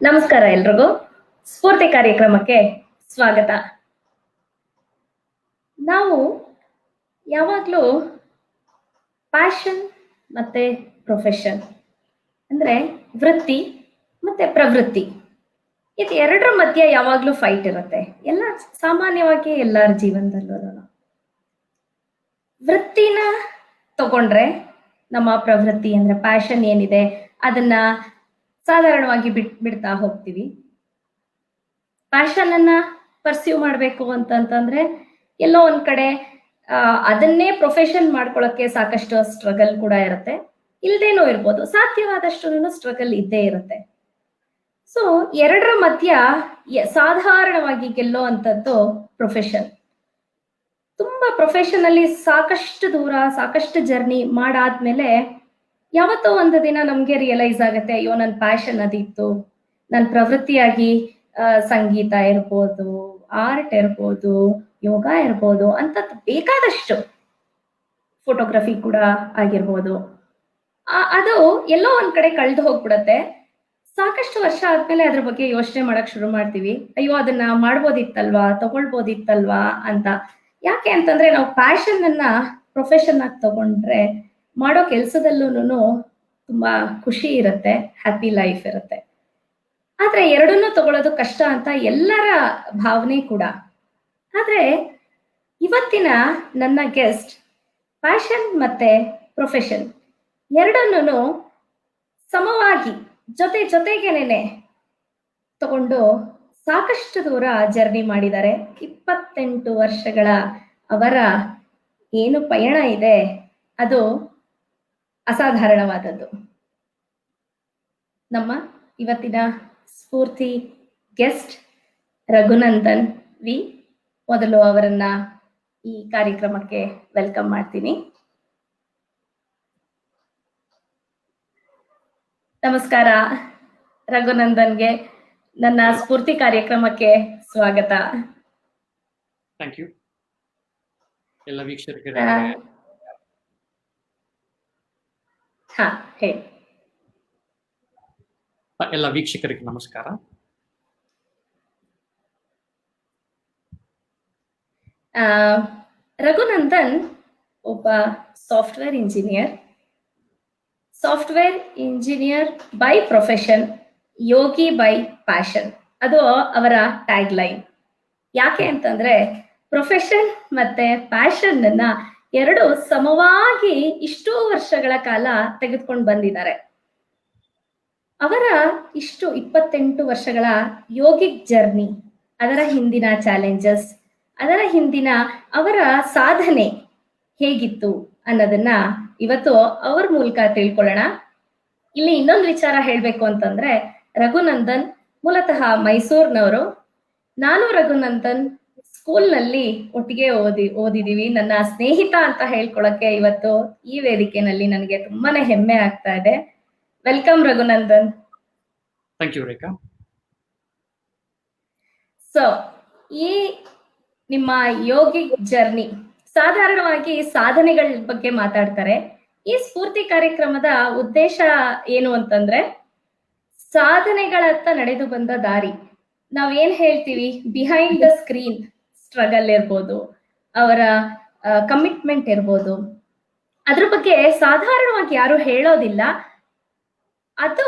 ನಮಸ್ಕಾರ ಎಲ್ರಿಗೂ. ಸ್ಫೂರ್ತಿ ಕಾರ್ಯಕ್ರಮಕ್ಕೆ ಸ್ವಾಗತ. ನಾವು ಯಾವಾಗಲೂ ಪ್ಯಾಷನ್ ಮತ್ತೆ ಪ್ರೊಫೆಷನ್ ಅಂದ್ರೆ ವೃತ್ತಿ ಮತ್ತೆ ಪ್ರವೃತ್ತಿ ಇದು ಎರಡರ ಮಧ್ಯೆ ಯಾವಾಗಲೂ ಫೈಟ್ ಇರುತ್ತೆ. ಎಲ್ಲ ಸಾಮಾನ್ಯವಾಗಿ ಎಲ್ಲರ ಜೀವನದಲ್ಲೂ ವೃತ್ತಿನ ತಗೊಂಡ್ರೆ ನಮ್ಮ ಪ್ರವೃತ್ತಿ ಅಂದ್ರೆ ಪ್ಯಾಷನ್ ಏನಿದೆ ಅದನ್ನ ಸಾಧಾರಣವಾಗಿ ಬಿಡ್ತಾ ಹೋಗ್ತೀವಿ. ಪ್ಯಾಷನ್ ಅನ್ನ ಪರ್ಸ್ಯೂ ಮಾಡಬೇಕು ಅಂತಂತಂದ್ರೆ ಎಲ್ಲೋ ಒಂದ್ ಕಡೆ ಅದನ್ನೇ ಪ್ರೊಫೆಷನ್ ಮಾಡ್ಕೊಳ್ಳೋಕೆ ಸಾಕಷ್ಟು ಸ್ಟ್ರಗಲ್ ಕೂಡ ಇರುತ್ತೆ. ಇಲ್ದೇನೂ ಇರ್ಬೋದು, ಸಾಧ್ಯವಾದಷ್ಟು ಸ್ಟ್ರಗಲ್ ಇದ್ದೇ ಇರುತ್ತೆ. ಸೊ ಎರಡರ ಮಧ್ಯ ಸಾಧಾರಣವಾಗಿ ಗೆಲ್ಲೋ ಅಂತದ್ದು ಪ್ರೊಫೆಷನ್. ತುಂಬಾ ಪ್ರೊಫೆಷನ್ ಅಲ್ಲಿ ಸಾಕಷ್ಟು ದೂರ ಸಾಕಷ್ಟು ಜರ್ನಿ ಮಾಡಾದ್ಮೇಲೆ ಯಾವತ್ತೋ ಒಂದು ದಿನ ನಮ್ಗೆ ರಿಯಲೈಸ್ ಆಗುತ್ತೆ, ಅಯ್ಯೋ ನನ್ನ ಪ್ಯಾಷನ್ ಅದಿತ್ತು, ನನ್ನ ಪ್ರವೃತ್ತಿಯಾಗಿ ಸಂಗೀತ ಇರ್ಬೋದು, ಆರ್ಟ್ ಇರ್ಬೋದು, ಯೋಗ ಇರ್ಬೋದು ಅಂತ ಬೇಕಾದಷ್ಟು, ಫೋಟೋಗ್ರಫಿ ಕೂಡ ಆಗಿರ್ಬೋದು, ಅದು ಎಲ್ಲೋ ಒಂದ್ ಕಡೆ ಕಳೆದು ಹೋಗ್ಬಿಡತ್ತೆ. ಸಾಕಷ್ಟು ವರ್ಷ ಆದ್ಮೇಲೆ ಅದ್ರ ಬಗ್ಗೆ ಯೋಚನೆ ಮಾಡಕ್ ಶುರು ಮಾಡ್ತೀವಿ, ಅಯ್ಯೋ ಅದನ್ನ ಮಾಡ್ಬೋದಿತ್ತಲ್ವಾ, ತಗೊಳ್ಬೋದಿತ್ತಲ್ವಾ ಅಂತ. ಯಾಕೆ ಅಂತಂದ್ರೆ ನಾವು ಪ್ಯಾಷನ್ ಅನ್ನ ಪ್ರೊಫೆಷನ್ ಆಗಿ ತಗೊಂಡ್ರೆ ಮಾಡೋ ಕೆಲ್ಸದಲ್ಲೂ ತುಂಬಾ ಖುಷಿ ಇರುತ್ತೆ, ಹ್ಯಾಪಿ ಲೈಫ್ ಇರುತ್ತೆ. ಆದ್ರೆ ಎರಡನ್ನೂ ತಗೊಳ್ಳೋದು ಕಷ್ಟ ಅಂತ ಎಲ್ಲರ ಭಾವನೆ ಕೂಡ. ಆದ್ರೆ ಇವತ್ತಿನ ನನ್ನ ಗೆಸ್ಟ್ ಪ್ಯಾಷನ್ ಮತ್ತೆ ಪ್ರೊಫೆಷನ್ ಎರಡನ್ನೂ ಸಮವಾಗಿ ಜೊತೆಗೇನೆ ತಗೊಂಡು ಸಾಕಷ್ಟು ದೂರ ಜರ್ನಿ ಮಾಡಿದ್ದಾರೆ. 28 ವರ್ಷಗಳ ಅವರ ಏನು ಪಯಣ ಇದೆ ಅದು ಅಸಾಧಾರಣವಾದದ್ದು. ನಮ್ಮ ಇವತ್ತಿನ ಸ್ಫೂರ್ತಿ ಗೆಸ್ಟ್ ರಘುನಂದನ್ ವಿ. ಮೊದಲು ಅವರನ್ನ ಈ ಕಾರ್ಯಕ್ರಮಕ್ಕೆ ವೆಲ್ಕಮ್ ಮಾಡ್ತೀನಿ. ನಮಸ್ಕಾರ ರಘುನಂದನ್ಗೆ, ನನ್ನ ಸ್ಫೂರ್ತಿ ಕಾರ್ಯಕ್ರಮಕ್ಕೆ ಸ್ವಾಗತ. Thank you. ಎಲ್ಲ ವೀಕ್ಷಕರಿಗೆ ಹೇಳಿ. ಎಲ್ಲ ವೀಕ್ಷಕರಿಗೆ ನಮಸ್ಕಾರ. ರಘುನಂದನ್ ಒಬ್ಬ software engineer by profession, yogi by passion. ಅದು ಅವರ ಟ್ಯಾಗ್ ಲೈನ್. ಯಾಕೆ ಅಂತಂದ್ರೆ ಪ್ರೊಫೆಷನ್ ಮತ್ತೆ ಪ್ಯಾಷನ್ ಅನ್ನ ಎರಡು ಸಮವಾಗಿ ಇಷ್ಟೋ ವರ್ಷಗಳ ಕಾಲ ತೆಗೆದುಕೊಂಡು ಬಂದಿದ್ದಾರೆ. ಅವರ 28 ವರ್ಷಗಳ ಯೋಗಿಕ್ ಜರ್ನಿ, ಅದರ ಹಿಂದಿನ ಚಾಲೆಂಜಸ್, ಅದರ ಹಿಂದಿನ ಅವರ ಸಾಧನೆ ಹೇಗಿತ್ತು ಅನ್ನೋದನ್ನ ಇವತ್ತು ಅವ್ರ ಮೂಲಕ ತಿಳ್ಕೊಳ್ಳೋಣ. ಇಲ್ಲಿ ಇನ್ನೊಂದು ವಿಚಾರ ಹೇಳ್ಬೇಕು ಅಂತಂದ್ರೆ, ರಘುನಂದನ್ ಮೂಲತಃ ಮೈಸೂರಿನವರು. ನಾನು ರಘುನಂದನ್ ಸ್ಕೂಲ್ನಲ್ಲಿ ಒಟ್ಟಿಗೆ ಓದಿದೀವಿ. ನನ್ನ ಸ್ನೇಹಿತ ಅಂತ ಹೇಳ್ಕೊಳಕ್ಕೆ ಇವತ್ತು ಈ ವೇದಿಕೆನಲ್ಲಿ ನನಗೆ ತುಂಬಾನೇ ಹೆಮ್ಮೆ ಆಗ್ತಾ ಇದೆ. Welcome Raghunandan. Thank you Rekha. So ಈ ನಿಮ್ಮ ಯೋಗಿಕ್ ಜರ್ನಿ, ಸಾಧಾರಣವಾಗಿ ಸಾಧನೆಗಳ ಬಗ್ಗೆ ಮಾತಾಡ್ತಾರೆ. ಈ ಸ್ಫೂರ್ತಿ ಕಾರ್ಯಕ್ರಮದ ಉದ್ದೇಶ ಏನು ಅಂತಂದ್ರೆ ಸಾಧನೆಗಳತ್ತ ನಡೆದು ಬಂದ ದಾರಿ. ನಾವೇನ್ ಹೇಳ್ತೀವಿ, ಬಿಹೈಂಡ್ ದ ಸ್ಕ್ರೀನ್ ಸ್ಟ್ರಗಲ್ ಇರ್ಬೋದು, ಅವರ ಕಮಿಟ್ಮೆಂಟ್ ಇರ್ಬೋದು, ಅದ್ರ ಬಗ್ಗೆ ಸಾಧಾರಣವಾಗಿ ಯಾರು ಹೇಳೋದಿಲ್ಲ. ಅದು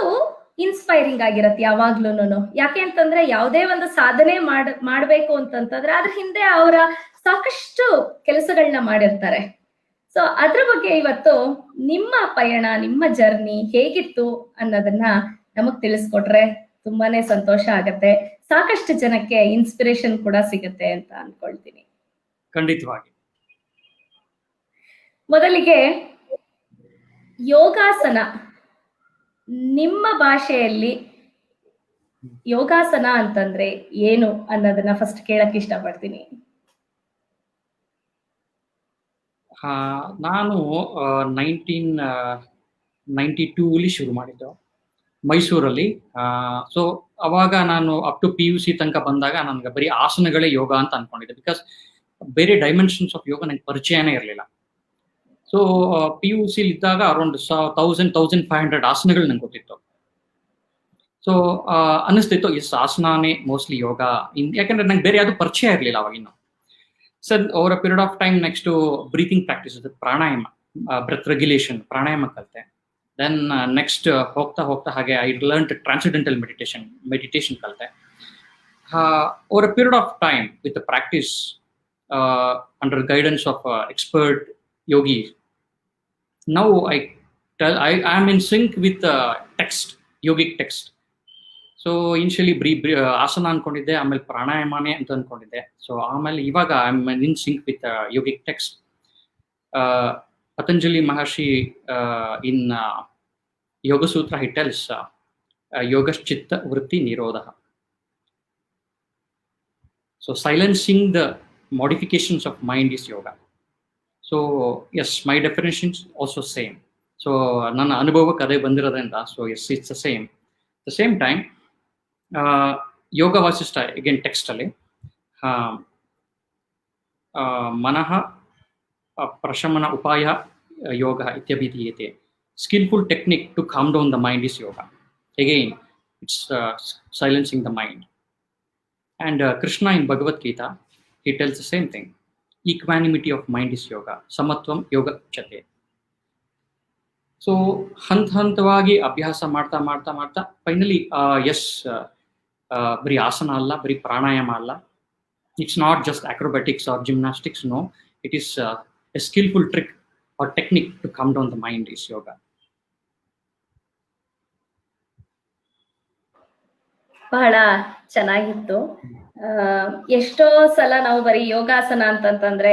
ಇನ್ಸ್ಪೈರಿಂಗ್ ಆಗಿರತ್ತೆ ಯಾವಾಗ್ಲೂನು. ಯಾಕೆ ಅಂತಂದ್ರೆ ಯಾವುದೇ ಒಂದು ಸಾಧನೆ ಮಾಡ್ಬೇಕು ಅಂತಂತಂದ್ರೆ ಅದ್ರ ಹಿಂದೆ ಅವರ ಸಾಕಷ್ಟು ಕೆಲಸಗಳನ್ನ ಮಾಡಿರ್ತಾರೆ. ಸೊ ಅದ್ರ ಬಗ್ಗೆ ಇವತ್ತು ನಿಮ್ಮ ಪಯಣ, ನಿಮ್ಮ ಜರ್ನಿ ಹೇಗಿತ್ತು ಅನ್ನೋದನ್ನ ನಮಗ್ ತಿಳಿಸ್ಕೊಟ್ರೆ ತುಂಬಾನೇ ಸಂತೋಷ ಆಗತ್ತೆ. ಸಾಕಷ್ಟು ಜನಕ್ಕೆ ಇನ್ಸ್ಪಿರೇಷನ್ ಕೂಡ ಸಿಗುತ್ತೆ ಅಂತ ಅನ್ಕೊಳ್ತೀನಿ. ಖಂಡಿತವಾಗಿ. ಮೊದಲಿಗೆ ಯೋಗಾಸನ, ನಿಮ್ಮ ಭಾಷೆಯಲ್ಲಿ ಯೋಗಾಸನ ಅಂತಂದ್ರೆ ಏನು ಅನ್ನೋದನ್ನ ಫಸ್ಟ್ ಕೇಳಕ್ ಇಷ್ಟಪಡ್ತೀನಿ. ನಾನು 1992 ಶುರು ಮಾಡಿದ್ದು ಮೈಸೂರಲ್ಲಿ. ಸೊ ಅವಾಗ ನಾನು ಅಪ್ ಟು PUC ತನಕ ಬಂದಾಗ ನನ್ಗೆ ಬರೀ ಆಸನಗಳೇ ಯೋಗ ಅಂತ ಅನ್ಕೊಂಡಿದ್ದೆ. ಬಿಕಾಸ್ ಬೇರೆ ಡೈಮೆನ್ಷನ್ಸ್ ಆಫ್ ಯೋಗ ನಂಗೆ ಪರಿಚಯನೇ ಇರಲಿಲ್ಲ. ಸೊ PUC ಇದ್ದಾಗ ಅರೌಂಡ್ 1500 ಆಸನಗಳು ನಂಗೆ ಗೊತ್ತಿತ್ತು. ಸೊ ಸೊ ಅನ್ನಿಸ್ತಿತ್ತು ಎಸ್ ಆಸನಾನೇ ಮೋಸ್ಟ್ಲಿ ಯೋಗ ಯಾಕಂದ್ರೆ ನಂಗೆ ಬೇರೆ ಯಾವುದು ಪರಿಚಯ ಇರಲಿಲ್ಲ ಅವಾಗಿನ್ನು. Sir over a period of time next breathing practice pranayama, breath regulation pranayama ಕಲಿತೆ. ದೆನ್ ನೆಕ್ಸ್ಟ್ ಹೋಗ್ತಾ ಹೋಗ್ತಾ ಹಾಗೆ ಐ ಲರ್ನ್ ಟ್ರಾನ್ಸಿಡೆಂಟಲ್ ಮೆಡಿಟೇಷನ್ ಕಲಿತೆ. Over a period of time with practice under guidance of expert yogi, now I am in sync with text, yogic text. So initially asana ಅನ್ಕೊಂಡಿದ್ದೆ, ಆಮೇಲೆ ಪ್ರಾಣಾಯಾಮನೇ ಅಂತ ಅನ್ಕೊಂಡಿದ್ದೆ. ಸೊ ಆಮೇಲೆ ಇವಾಗ I am in sync with yogic text. Patanjali Maharshi in yoga sutra he tells ಯೋಗಶ್ಚಿತ್ತ ವೃತ್ತಿ ನಿರೋಧ. So silencing the modifications of mind is yoga. So yes, my definition is also same. So ನನ್ನ ಅನುಭವಕ್ಕೆ ಅದೇ ಬಂದಿರೋದ್ರಿಂದ so yes it's the same. The same time yoga Vasishtha again ಟೆಕ್ಸ್ಟಲ್ಲಿ ಮನಃ ಪ್ರಶಮನ ಉಪಾಯ ಯೋಗ ಇತ್ಯಭಿಧೀಯತೆ. Skillful technique to calm down the mind is yoga. Again it's silencing the mind. And Krishna in Bhagavad Gita, he tells the same thing. Equanimity of mind is yoga. Samatvam yoga chate. So ಹಂತವಾಗಿ ಅಭ್ಯಾಸ ಮಾಡ್ತಾ ಮಾಡ್ತಾ ಮಾಡ್ತಾ finally S ಬರೀ ಆಸನ ಅಲ್ಲ, ಬರೀ ಪ್ರಾಣಾಯಾಮ ಅಲ್ಲ. It's not just acrobatics or gymnastics. No, it is a skillful trick or technique to calm down the mind is yoga. ಬಹಳ ಚೆನ್ನಾಗಿತ್ತು. ಎಷ್ಟೋ ಸಲ ನಾವು ಬರೀ ಯೋಗಾಸನ ಅಂತಂತಂದ್ರೆ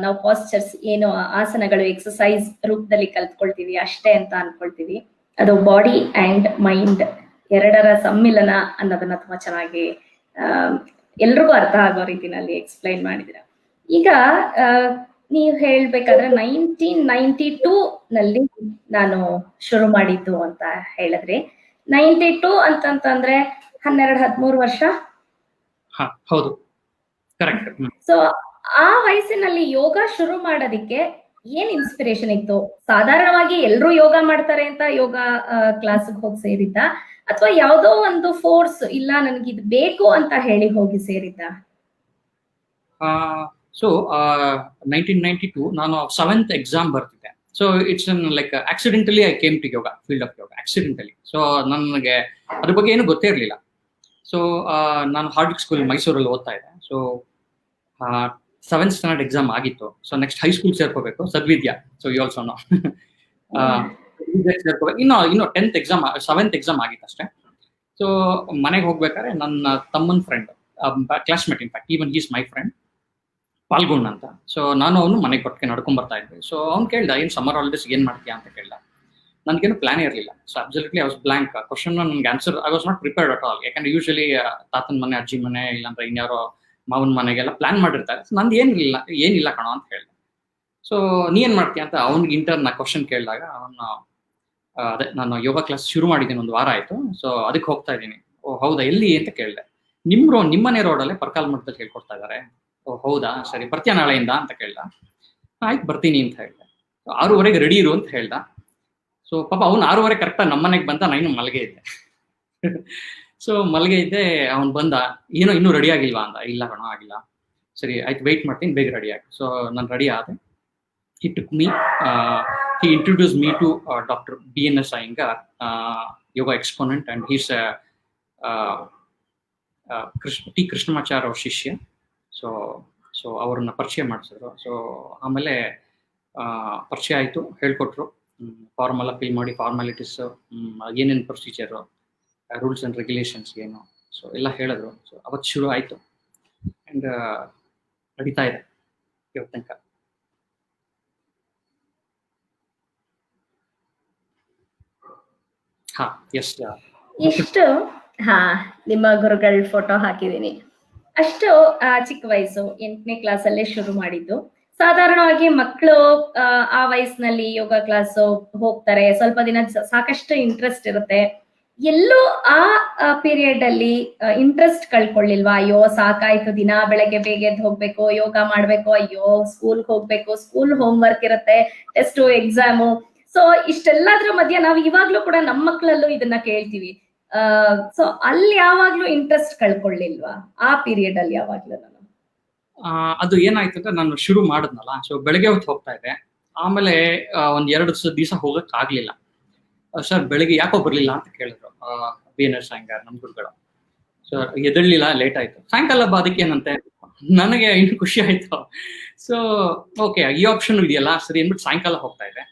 ನಾವು ಪಾಸ್ಚರ್ಸ್ ಏನು ಆಸನಗಳು ಎಕ್ಸಸೈಸ್ ರೂಪದಲ್ಲಿ ಕಲ್ತ್ಕೊಳ್ತೀವಿ ಅಷ್ಟೇ ಅಂತ ಅನ್ಕೊಳ್ತೀವಿ. ಅದು ಬಾಡಿ ಅಂಡ್ ಮೈಂಡ್ ಎರಡರ ಸಮ್ಮಿಲನ ಅನ್ನೋದನ್ನ ತುಂಬಾ ಚೆನ್ನಾಗಿ ಎಲ್ರಿಗೂ ಅರ್ಥ ಆಗೋ ರೀತಿನಲ್ಲಿ ಎಕ್ಸ್ಪ್ಲೈನ್ ಮಾಡಿದಿರ. ಈಗ ನೀವು ಹೇಳ್ಬೇಕಾದ್ರೆ 1992 ನಲ್ಲಿ ನಾನು ಶುರು ಮಾಡಿದ್ದು ಅಂತ ಹೇಳಿದ್ರಿ. 92 ಅಂತಂತಂದ್ರೆ 12-13 ವರ್ಷ. ಹೌದು, ಕರೆಕ್ಟ್. ಸೊ ಆ ವಯಸ್ಸಿನಲ್ಲಿ ಯೋಗ ಶುರು ಮಾಡೋದಿಕ್ಕೆ ಏನ್ ಇನ್ಸ್ಪಿರೇಷನ್ ಇತ್ತು? ಸಾಧಾರಣವಾಗಿ ಎಲ್ರು ಯೋಗ ಮಾಡ್ತಾರೆ ಅಂತ ಯೋಗ ಕ್ಲಾಸ್ಗೆ ಹೋಗಿ ಸೇರಿದ್ದ, ಅಥವಾ ಯಾವ್ದೋ ಒಂದು ಫೋರ್ಸ್ ಇಲ್ಲ ನನ್ಗೆ ಇದು ಬೇಕು ಅಂತ ಹೇಳಿ ಹೋಗಿ ಸೇರಿದ್ದ? ಸೊ 1992 ನಾನು 7th ಎಕ್ಸಾಮ್ ಬರ್ತಿದ್ದೆ. So it's like accidentally I came to yoga, field of yoga accidentally. So ನನಗೆ ಅದ್ರ ಬಗ್ಗೆ ಏನು ಗೊತ್ತೇ ಇರಲಿಲ್ಲ. ಸೊ ನಾನು ಹಾರ್ಡ್ವಿಕ್ ಸ್ಕೂಲ್ ಮೈಸೂರಲ್ಲಿ ಓದ್ತಾ ಇದ್ದೆ. ಸೊ 7th ಸ್ಟ್ಯಾಂಡರ್ಡ್ ಎಕ್ಸಾಮ್ ಆಗಿತ್ತು. ಸೊ ನೆಕ್ಸ್ಟ್ ಹೈಸ್ಕೂಲ್ ಸೇರ್ಕೋಬೇಕು, Sadvidya. So you also know ಸೇರ್ಕೋಬೇಕು. ಇನ್ನು 10th ಎಕ್ಸಾಮ್ 7th ಎಕ್ಸಾಮ್ ಆಗಿತ್ತು ಅಷ್ಟೇ. ಸೊ ಮನೆಗೆ ಹೋಗ್ಬೇಕಾದ್ರೆ ನನ್ನ ತಮ್ಮನ friend, classmate, in fact even is my friend, ಪಾಲ್ಗೊಂಡ್ ಅಂತ. ಸೊ ನಾನು ಅವನು ಮನೆಗೆ ಕೊಟ್ಟಿಗೆ ನಡ್ಕೊಂಡ್ ಬರ್ತಾ ಇದ್ವಿ. ಸೊ ಅವ್ನು ಕೇಳ್ದ, ಏನ್ ಸಮ್ಮರ್ ಹಾಲಿಡೇಸ್ ಏನ್ ಮಾಡ್ತೀಯಾ ಅಂತ ಕೇಳ್ದ. ನನ್ಗೇನು ಪ್ಲಾನ್ ಇರಲಿಲ್ಲ. So absolutely I was blank. Question ನನ್ಗೆ answer I was not prepared at all. ಯಾಕಂದ್ರೆ ಯೂಶಲಿ ತಾತನ ಮನೆ, ಅಜ್ಜಿ ಮನೆ, ಇಲ್ಲಾಂದ್ರೆ ಇನ್ಯಾರೋ ಮಾವನ ಮನೆಗೆಲ್ಲ ಪ್ಲಾನ್ ಮಾಡಿರ್ತಾರೆ. ಸೊ ನಂದು ಏನಿಲ್ಲ ಕಣೋ ಅಂತ ಹೇಳ್ದೆ. ಸೊ ನೀ ಏನ್ ಮಾಡ್ತೀಯ ಅಂತ ಅವ್ನಿಗೆ ಇಂಟರ್ನ್ ಕ್ವಶನ್ ಕೇಳಿದಾಗ ಅವನು ಅದೇ ನಾನು ಯೋಗ ಕ್ಲಾಸ್ ಶುರು ಮಾಡಿದ್ದೀನಿ, 1 ವಾರ ಆಯ್ತು, ಸೊ ಅದಕ್ಕೆ ಹೋಗ್ತಾ ಇದ್ದೀನಿ. ಓ ಹೌದಾ, ಎಲ್ಲಿ ಅಂತ ಕೇಳಿದೆ. ನಿಮ್ಮನೆ ರೋಡಲ್ಲೇ ಪರ್ಕಾಲ್ ಮಠದಲ್ಲಿ ಹೇಳ್ಕೊಡ್ತಾ ಇದ್ದಾರೆ. ಓ ಹೌದಾ, ಸರಿ ಬರ್ತೀಯ ನಾಳೆಯಿಂದ ಅಂತ ಕೇಳ್ದ. ಆಯ್ತು ಬರ್ತೀನಿ ಅಂತ ಹೇಳ್ದೆ. 6:30ಗೆ ರೆಡಿ ಇರು ಅಂತ ಹೇಳ್ದ. ಸೊ ಪಾಪ ಅವ್ನು 6:30 ಕರೆಕ್ಟಾಗಿ ನಮ್ಮನೆಗೆ ಬಂದ, ನಾನು ಮಲಗೆ ಇದ್ದೆ. ಸೊ ಮಲಗೆ ಇದ್ದೆ. ಅವ್ನು ಬಂದ, ಏನೋ ಇನ್ನೂ ರೆಡಿ ಆಗಿಲ್ವಾ ಅಂದ. ಇಲ್ಲ ಕಣೋ ಆಗಿಲ್ಲ. ಸರಿ ಆಯ್ತು ವೆಯ್ಟ್ ಮಾಡ್ತೀನಿ, ಬೇಗ ರೆಡಿ ಆಗಿ. ಸೊ ನಾನು ರೆಡಿ ಆದೆ. He took me, he introduced me to Dr. B.N.S. Iyengar, yoga exponent, and he's a T. Krishnamacharya ಅವ್ರ ಶಿಷ್ಯ. ಸೊ ಅವ್ರನ್ನ ಪರಿಚಯ ಮಾಡಿಸಿದ್ರು. ಸೊ ಆಮೇಲೆ ಪರಿಚಯ ಆಯಿತು, ಹೇಳ್ಕೊಟ್ರು. ಫಾರ್ಮ್ ಎಲ್ಲ ಫಿಲ್ ಮಾಡಿ, ಫಾರ್ಮಾಲಿಟೀಸ್ ಏನೇನು ಪ್ರೊಸೀಜರು, ರೂಲ್ಸ್ ಆ್ಯಂಡ್ ರೆಗ್ಯುಲೇಷನ್ಸ್ ಏನು, ಸೊ ಎಲ್ಲ ಹೇಳಿದ್ರು. ಸೊ ಅವತ್ತು ಶುರು ಆಯಿತು. ಆ್ಯಂಡ್ ನಡೀತಾ ಇದೆ ಇವತ್ತು ತನಕ. ಇಷ್ಟು ನಿಮ್ಮ ಗುರುಗಳ ಫೋಟೋ ಹಾಕಿದೀನಿ. ಅಷ್ಟು ಚಿಕ್ಕ ವಯಸ್ಸು, 8ನೇ ಕ್ಲಾಸಲ್ಲೇ ಶುರು ಮಾಡಿದ್ದು. ಸಾಧಾರಣವಾಗಿ ಮಕ್ಕಳು ಆ ವಯಸ್ಸಿನಲ್ಲಿ ಯೋಗ ಕ್ಲಾಸ್ ಹೋಗ್ತಾರೆ, ಸ್ವಲ್ಪ ದಿನ ಸಾಕಷ್ಟು ಇಂಟ್ರೆಸ್ಟ್ ಇರುತ್ತೆ. ಎಲ್ಲೂ ಆ ಪೀರಿಯಡ್ ಅಲ್ಲಿ ಇಂಟ್ರೆಸ್ಟ್ ಕಳ್ಕೊಳ್ಳಿಲ್ವಾ? ಅಯ್ಯೋ ಸಾಕಾಯ್ತು, ದಿನ ಬೆಳಗ್ಗೆ ಬೇಗ ಎದ್ದು ಹೋಗ್ಬೇಕು, ಯೋಗ ಮಾಡ್ಬೇಕು, ಅಯ್ಯೋ ಸ್ಕೂಲ್ಗೆ ಹೋಗ್ಬೇಕು, ಸ್ಕೂಲ್ ಹೋಮ್ ವರ್ಕ್ ಇರುತ್ತೆ, ಟೆಸ್ಟು, ಎಕ್ಸಾಮು. ಸೊ ಇಷ್ಟೆಲ್ಲದ್ರ ಮಧ್ಯೆ ನಾವು ಇವಾಗ್ಲೂ ಕೂಡ ನಮ್ಮ ಮಕ್ಕಳಲ್ಲೂ ಇದನ್ನ ಕೇಳ್ತೀವಿ, ಸೊ ಅಲ್ಲಿ ಯಾವಾಗ್ಲೂ ಇಂಟ್ರೆಸ್ಟ್ ಕಳ್ಕೊಳ್ಳಿಲ್ವಾ ಆ ಪೀರಿಯಡ್ ಅಲ್ಲಿ ಯಾವಾಗ್ಲೂ ನಾನು? ಅದು ಏನಾಯ್ತು ಅಂದ್ರೆ ನಾನು ಶುರು ಮಾಡಿದ್ನಲ್ಲ, ಸೊ ಬೆಳಗ್ಗೆ ಹೊತ್ತು ಹೋಗ್ತಾ ಇದ್ದೆ. ಆಮೇಲೆ ಒಂದ್ 2 ದಿವಸ ಹೋಗಕ್ ಆಗ್ಲಿಲ್ಲ. ಸರ್ ಬೆಳಿಗ್ಗೆ ಯಾಕೋ ಬರ್ಲಿಲ್ಲ ಅಂತ ಕೇಳಿದ್ರು ಬಿ ಎನ್ ಎಸ್ ಸಾಯಂಕಾಲ ನಮ್ ಗುರುಗಳು. ಸೊ ಎದಳ್ಲಿಲ್ಲ, ಲೇಟ್ ಆಯ್ತು. ಸಾಯಂಕಾಲ ಬಾ, ಅದಕ್ಕೇನಂತೆ. ನನಗೆ ಇನ್ನು ಖುಷಿ ಆಯ್ತು. ಸೊ ಓಕೆ, ಈ ಆಪ್ಷನ್ ಇದೆಯಲ್ಲ, ಸರಿ ಅಂದ್ಬಿಟ್ಟು ಸಾಯಂಕಾಲ ಹೋಗ್ತಾ ಇದ್ದೆ.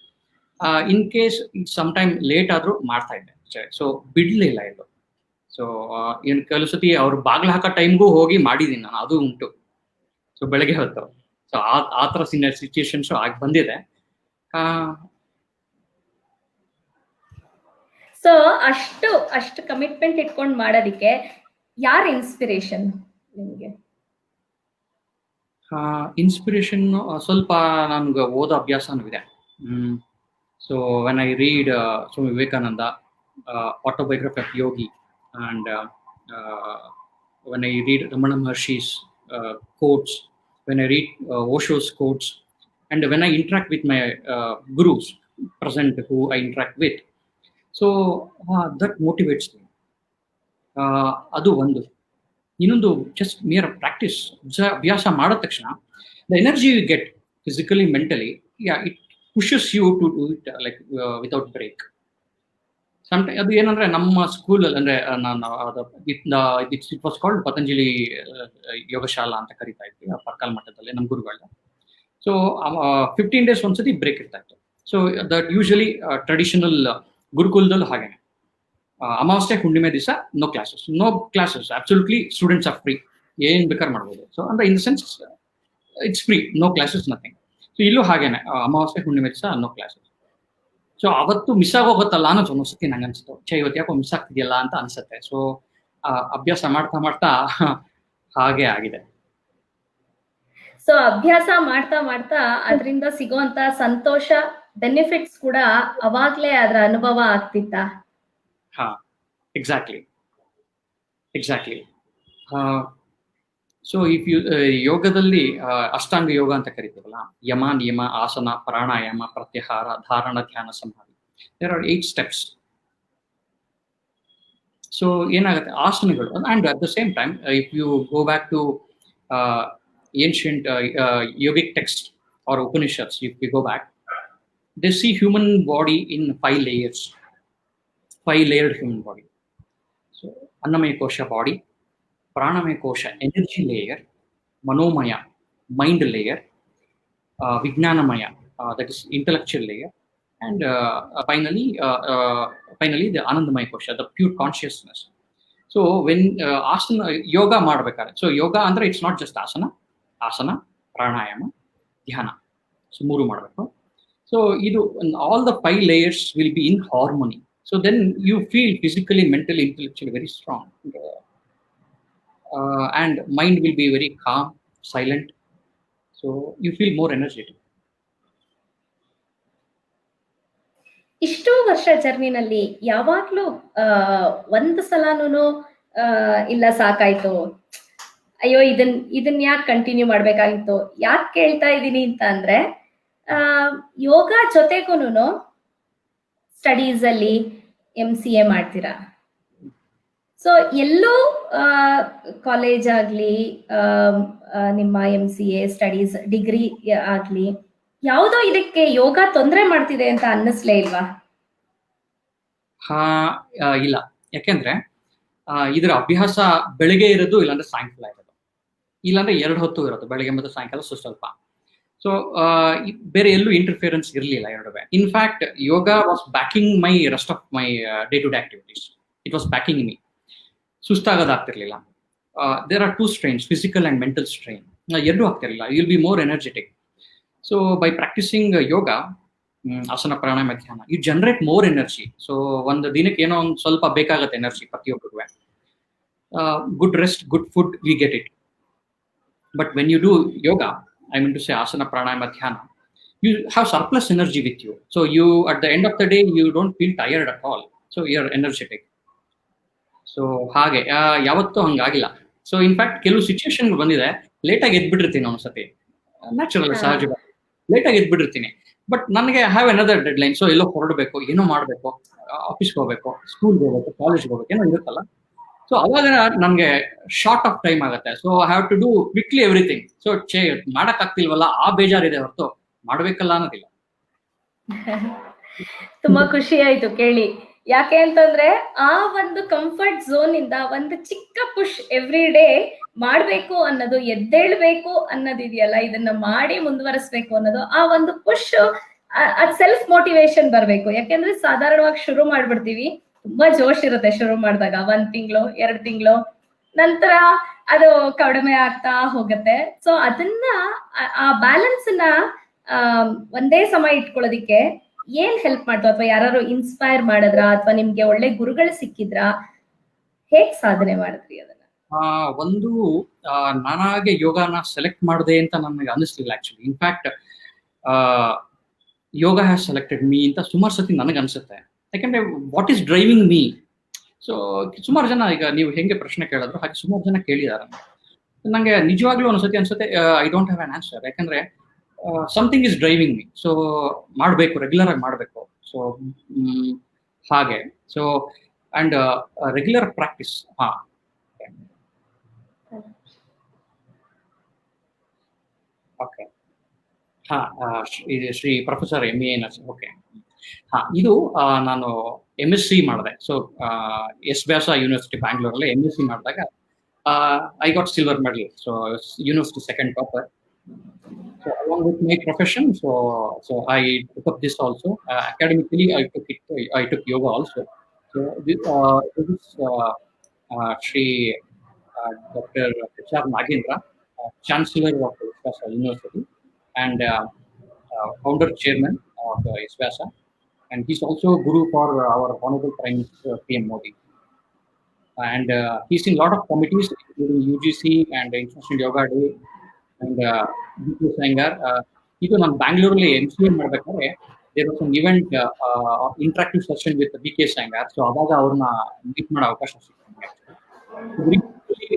In case some time late ಆದ್ರೂ ಮಾಡ್ತಾ ಇದ್ದೆ. ಸೊ ಬಿಡ್ಲಿಲ್ಲ ಇದು. ಸೊ ಏನ್ ಕೆಲವು ಸತಿ ಅವ್ರು ಬಾಗ್ಲ ಹಾಕೋ ಟೈಮ್ಗೂ ಹೋಗಿ ಮಾಡಿದೀನಿ ನಾನು, ಅದು ಉಂಟು. ಸೊ ಬೆಳಗ್ಗೆ ಹೊತ್ತು. ಸೊ ಆ ತರ ಸಿಚುಯೇಷನ್ಸ್ ಆಗಿ ಬಂದಿದೆ. ಸೊ ಅಷ್ಟು ಕಮಿಟ್ಮೆಂಟ್ ಇಟ್ಕೊಂಡು ಮಾಡೋದಿಕ್ಕೆ ಯಾರ ಇನ್ಸ್ಪಿರೇಷನ್ ನಿಮ್ಗೆ? ಇನ್ಸ್ಪಿರೇಷನ್ ಸ್ವಲ್ಪ ನನ್ಗೆ ಓದೋ ಅಭ್ಯಾಸನೂ ಇದೆ. So when I read Swami Vivekananda, autobiography of Yogi, and when I read Ramana Maharshi's quotes, when I read Osho's quotes, and when I interact with my gurus present who I interact with, so that motivates me. ಅದು ಒಂದು. ಇನ್ನೊಂದು, just mere practice, ಅಭ್ಯಾಸ ಮಾಡಿದ ತಕ್ಷಣ the energy you get physically, mentally, it pushes you to do it like without break. Sometime ಅದು ಏನಂದ್ರೆ ನಮ್ಮ ಸ್ಕೂಲಲ್ಲಿ ಅಂದ್ರೆ it was called Patanjali Yogashala ಅಂತ ಕರಿತಾ ಇದ್ವಿ ಪರ್ಕಾಲ್ ಮಠದಲ್ಲಿ ನಮ್ಮ ಗುರುಗಳ. ಸೊ 15 days ಒಂದ್ಸತಿ ಬ್ರೇಕ್ ಇರ್ತಾ ಇತ್ತು. ಸೊ ದಟ್ ಯೂಶಲಿ ಟ್ರೆಡಿಷನಲ್ ಗುರುಕುಲದಲ್ಲೂ ಹಾಗೇನೆ. ಅಮಾವಾಸ್ಯೆ ಹುಣ್ಣಿಮೆ ದಿವಸ no classes, absolutely students are free, ಏನ್ ಬೇಕಾದ್ರೆ ಮಾಡ್ಬೋದು. ಸೊ ಅಂದ್ರೆ in the sense it's free, no classes, nothing. So ಇಲ್ಲೂ ಹಾಗೇನೆ, ಅಮಾವಾಸ್ಯೆ ಹುಣ್ಣಿಮೆ ದಿವಸ ನೋ ಕ್ಲಾಸಸ್. ಸೊ ಅವತ್ತು ಮಿಸ್ ಆಗೋಗುತ್ತಲ್ಲ ಅನ್ನೋದು ಒಂದೊಂದ್ಸತಿ ನಂಗೆ ಅನ್ಸುತ್ತೆ, ಇವತ್ತು ಯಾಕೋ ಮಿಸ್ ಆಗ್ತಿದೆಯಲ್ಲ ಅಂತ ಅನ್ಸುತ್ತೆ. ಸೊ ಅಭ್ಯಾಸ ಮಾಡ್ತಾ ಮಾಡ್ತಾ ಹಾಗೆ ಆಗಿದೆ. ಸೊ ಅಭ್ಯಾಸ ಮಾಡ್ತಾ ಮಾಡ್ತಾ ಅದರಿಂದ ಸಿಗೋಂತ ಸಂತೋಷ, ಬೆನಿಫಿಟ್ಸ್ ಕೂಡ ಅವಾಗ್ಲೇ ಅದರ ಅನುಭವ ಆಗ್ತಿತ್ತಾ? ಹಾ, ಎಕ್ಸಾಕ್ಟ್ಲಿ. ಸೊ ಇಫ್ ಯು ಯೋಗದಲ್ಲಿ ಅಷ್ಟಾಂಗ ಯೋಗ ಅಂತ ಕರಿತೀವಲ್ಲ, ಯಮ, ನಿಯಮ, ಆಸನ, ಪ್ರಾಣಾಯಾಮ, ಪ್ರತ್ಯಾಹಾರ, ಧಾರಣ, ಧ್ಯಾನ, ಸಮಾಧಿ, ದೇರ್ ಆರ್ 8 steps. ಸೊ ಏನಾಗುತ್ತೆ, ಆಸನಗಳು, and at the same time if you go back to ancient yogic text or Upanishads, if we go back, they see human body in 5 layers, 5-layered human body. So Annamaya Kosha body, Pranamaya Kosha energy layer, Manomaya mind layer, Vijnanamaya that is intellectual layer, and finally the Anandamaya Kosha, the pure consciousness. So when asana yoga ಮಾಡಬೇಕಾದ್ರೆ, so yoga ಅಂದ್ರೆ it's not just ಆಸನ, ಪ್ರಾಣಾಯಾಮ, ಧ್ಯಾನ, so 3 ಮಾಡಬೇಕು. So ಇದು all the 5 layers will be in harmony. So then you feel physically, mentally, intellectually very strong, and mind will be very calm, silent, so you feel more energetic. ಇಷ್ಟು ವರ್ಷ ಜರ್ನಿನಲ್ಲಿ ಯಾವಾಗ್ಲೂ ಒಂದು ಸಲನೂ ಇಲ್ಲ ಸಾಕಾಯ್ತು, ಅಯ್ಯೋ ಇದನ್ನ ಯಾಕೆ ಕಂಟಿನ್ಯೂ ಮಾಡ್ಬೇಕಾಗಿತ್ತು? ಯಾಕೆ ಕೇಳ್ತಾ ಇದ್ದೀನಿ ಅಂತ ಅಂದ್ರೆ, ಯೋಗ ಜೊತೆಗೂನು ಸ್ಟಡೀಸ್ ಅಲ್ಲಿ MCA ಮಾಡ್ತೀರಾ. ಸೊ ಎಲ್ಲೂ ಕಾಲೇಜ್ ಆಗ್ಲಿ, ನಿಮ್ಮ MCA ಸ್ಟಡೀಸ್ ಡಿಗ್ರಿ ಆಗ್ಲಿ, ಯಾವುದೋ ಇದಕ್ಕೆ ಯೋಗ ತೊಂದರೆ ಮಾಡ್ತಿದೆ ಅಂತ ಅನ್ನಿಸ್ಲೇ ಇಲ್ವಾ? ಇಲ್ಲ, ಯಾಕೆಂದ್ರೆ ಇದರ ಅಭ್ಯಾಸ ಬೆಳಿಗ್ಗೆ ಇರೋದು, ಇಲ್ಲಾಂದ್ರೆ ಸಾಯಂಕಾಲ ಇರೋದು, ಇಲ್ಲಾಂದ್ರೆ 2 ಹೊತ್ತು ಇರೋದು, ಬೆಳಗ್ಗೆ ಮತ್ತು ಸಾಯಂಕಾಲ ಸ್ವಲ್ಪ. ಸೊ ಬೇರೆ ಎಲ್ಲೂ ಇಂಟರ್ಫಿಯರೆನ್ಸ್ ಇರಲಿಲ್ಲ ಎರಡುವೆ. In fact yoga was backing my rest of my day to day activities. It was backing me. ಸುಸ್ತಾಗೋದಾಗ್ತಿರ್ಲಿಲ್ಲ. There are 2 strains, physical and mental strain, ಎರಡೂ ಆಗ್ತಿರ್ಲಿಲ್ಲ. You will be more energetic. So by practicing yoga, asana, pranayama, dhyana, you generate more energy. So ಒಂದು ದಿನಕ್ಕೆ ಏನೋ ಒಂದು ಸ್ವಲ್ಪ ಬೇಕಾಗತ್ತೆ energy ಪ್ರತಿಯೊಬ್ಬರಿಗೂ. Good rest, good food, we get it. But when you do yoga, I mean to say asana, pranayama, dhyana, you have surplus energy with you. So you, at the end of the day, you don't feel tired at all. So you're energetic. So ಹಾಗೆ ಯಾವತ್ತೂ ಹಂಗಾಗಿಲ್ಲ. So in fact ಕೆಲವು situation ಬಂದಿದೆ, ಲೇಟಾಗಿ ಎದ್ಬಿಟ್ಟಿರ್ತೀನಿ ಒಂದ್ಸತಿ, natural, ಸಹಜ, ಲೇಟಾಗಿ ಎದ್ಬಿಟ್ಟಿರ್ತೀನಿ. ಬಟ್ ನನಗೆ have another deadline. So ಎಲ್ಲೋ ಹೊರಡಬೇಕು, ಏನೋ ಮಾಡಬೇಕು, ಆಫೀಸ್ಗೆ ಹೋಗ್ಬೇಕು, ಸ್ಕೂಲ್ಗೆ ಹೋಗ್ಬೇಕು, ಕಾಲೇಜ್ಗೆ ಹೋಗ್ಬೇಕು, ಏನೋ ಇರುತ್ತಲ್ಲ. ಸೊ ಅವಾಗ ನನಗೆ ಶಾರ್ಟ್ ಆಫ್ ಟೈಮ್ ಆಗುತ್ತೆ. So I have to do quickly everything. So ಮಾಡಕ್ ಆಗ್ತಿಲ್ವಲ್ಲ, ಆ ಬೇಜಾರಿದೆ ಹೊರತು ಮಾಡ್ಬೇಕಲ್ಲ ಅನ್ನೋದಿಲ್ಲ. ತುಂಬಾ ಖುಷಿ ಆಯ್ತು ಕೇಳಿ. ಯಾಕೆ ಅಂತಂದ್ರೆ ಆ ಒಂದು ಕಂಫರ್ಟ್ ಝೋನ್ ಇಂದ ಒಂದು ಚಿಕ್ಕ ಪುಷ್ ಎವ್ರಿ ಡೇ ಮಾಡ್ಬೇಕು ಅನ್ನೋದು, ಎದ್ದೇಳ್ಬೇಕು ಅನ್ನೋದಿದೆಯಲ್ಲ, ಇದನ್ನ ಮಾಡಿ ಮುಂದುವರಿಸ್ಬೇಕು ಅನ್ನೋದು, ಆ ಒಂದು ಪುಷ್, ಅದ್ ಸೆಲ್ಫ್ ಮೋಟಿವೇಶನ್ ಬರ್ಬೇಕು. ಯಾಕೆಂದ್ರೆ ಸಾಧಾರಣವಾಗಿ ಶುರು ಮಾಡ್ಬಿಡ್ತೀವಿ, ತುಂಬಾ ಜೋಶ್ ಇರುತ್ತೆ ಶುರು ಮಾಡಿದಾಗ, 1 ತಿಂಗಳು 2 ತಿಂಗಳು, ನಂತರ ಅದು ಕಡಿಮೆ ಆಗ್ತಾ ಹೋಗುತ್ತೆ. ಸೊ ಅದನ್ನ ಆ ಬ್ಯಾಲೆನ್ಸ್ ನ ಒಂದೇ ಸಮ ಇಟ್ಕೊಳ್ಳೋದಿಕ್ಕೆ ಏನ್ ಹೆಲ್ಪ್ ಮಾಡ್ತು? ಅಥವಾ ಯಾರು ಇನ್ಸ್ಪೈರ್ ಮಾಡಿದ್ರ, ಅಥವಾ ನಿಮ್ಗೆ ಒಳ್ಳೆ ಗುರುಗಳು ಸಿಕ್ಕಿದ್ರ? ಹೇಗ್ ಸಾಧನೆ ಮಾಡಿದ್ರಿ ಅದನ್ನ? ಒಂದು ನಾನಾಗೆ ಯೋಗನ ಸೆಲೆಕ್ಟ್ ಮಾಡಿದೆ ಅಂತ ನನಗೆ ಅನಿಸ್ಲಿಲ್ಲ actually. In fact yoga has selected me ಅಂತ ಸುಮಾರು ಸತಿ ನನಗೆ ಅನ್ಸುತ್ತೆ. ಯಾಕಂದ್ರೆ what is driving me? So ಸುಮಾರು ಜನ, ಈಗ ನೀವು ಹೆಂಗೆ ಪ್ರಶ್ನೆ ಕೇಳಿದ್ರು ಹಾಗೆ ಸುಮಾರು ಜನ ಕೇಳಿದಾರೆ. ನಂಗೆ ನಿಜವಾಗ್ಲೂ ಒಂದ್ಸತಿ ಅನ್ಸುತ್ತೆ I don't have an answer. ಯಾಕಂದ್ರೆ something is driving me. So ಮಾಡಬೇಕು, ರೆಗ್ಯುಲರ್ ಆಗಿ ಮಾಡಬೇಕು. ಸೊ ಹಾಗೆ. So and regular practice. Okay. Shri professor MA nursing. Okay. ಇದು ನಾನು MSc ಮಾಡಿದೆ. ಸೊ ಎಸ್ ವ್ಯಾಸ ಯೂನಿವರ್ಸಿಟಿ ಬ್ಯಾಂಗ್ಳೂರಲ್ಲಿ MSc ಮಾಡಿದಾಗ I got silver medal. So university second topper. So along with my profession, so I took up this also. Academically, I took yoga also. So this is Shri Dr. H.R. Nagendra, Chancellor of Visvasa University and founder chairman of Visvasa, and he's also guru for our Honorable Prime Minister PM Modi. And he's in a lot of committees, including UGC and International Yoga Day. And BK Sangar, ಇದು ನಾನು ಬ್ಯಾಂಗ್ಳೂರಲ್ಲಿ MCA ಮಾಡ್ಬೇಕಾದ್ರೆ there was one event, interactive session with BK Sangar. So ಅವಾಗ ಅವ್ರನ್ನ meet ಮಾಡೋ ಅವಕಾಶ ಸಿಕ್ಕಿದೆ.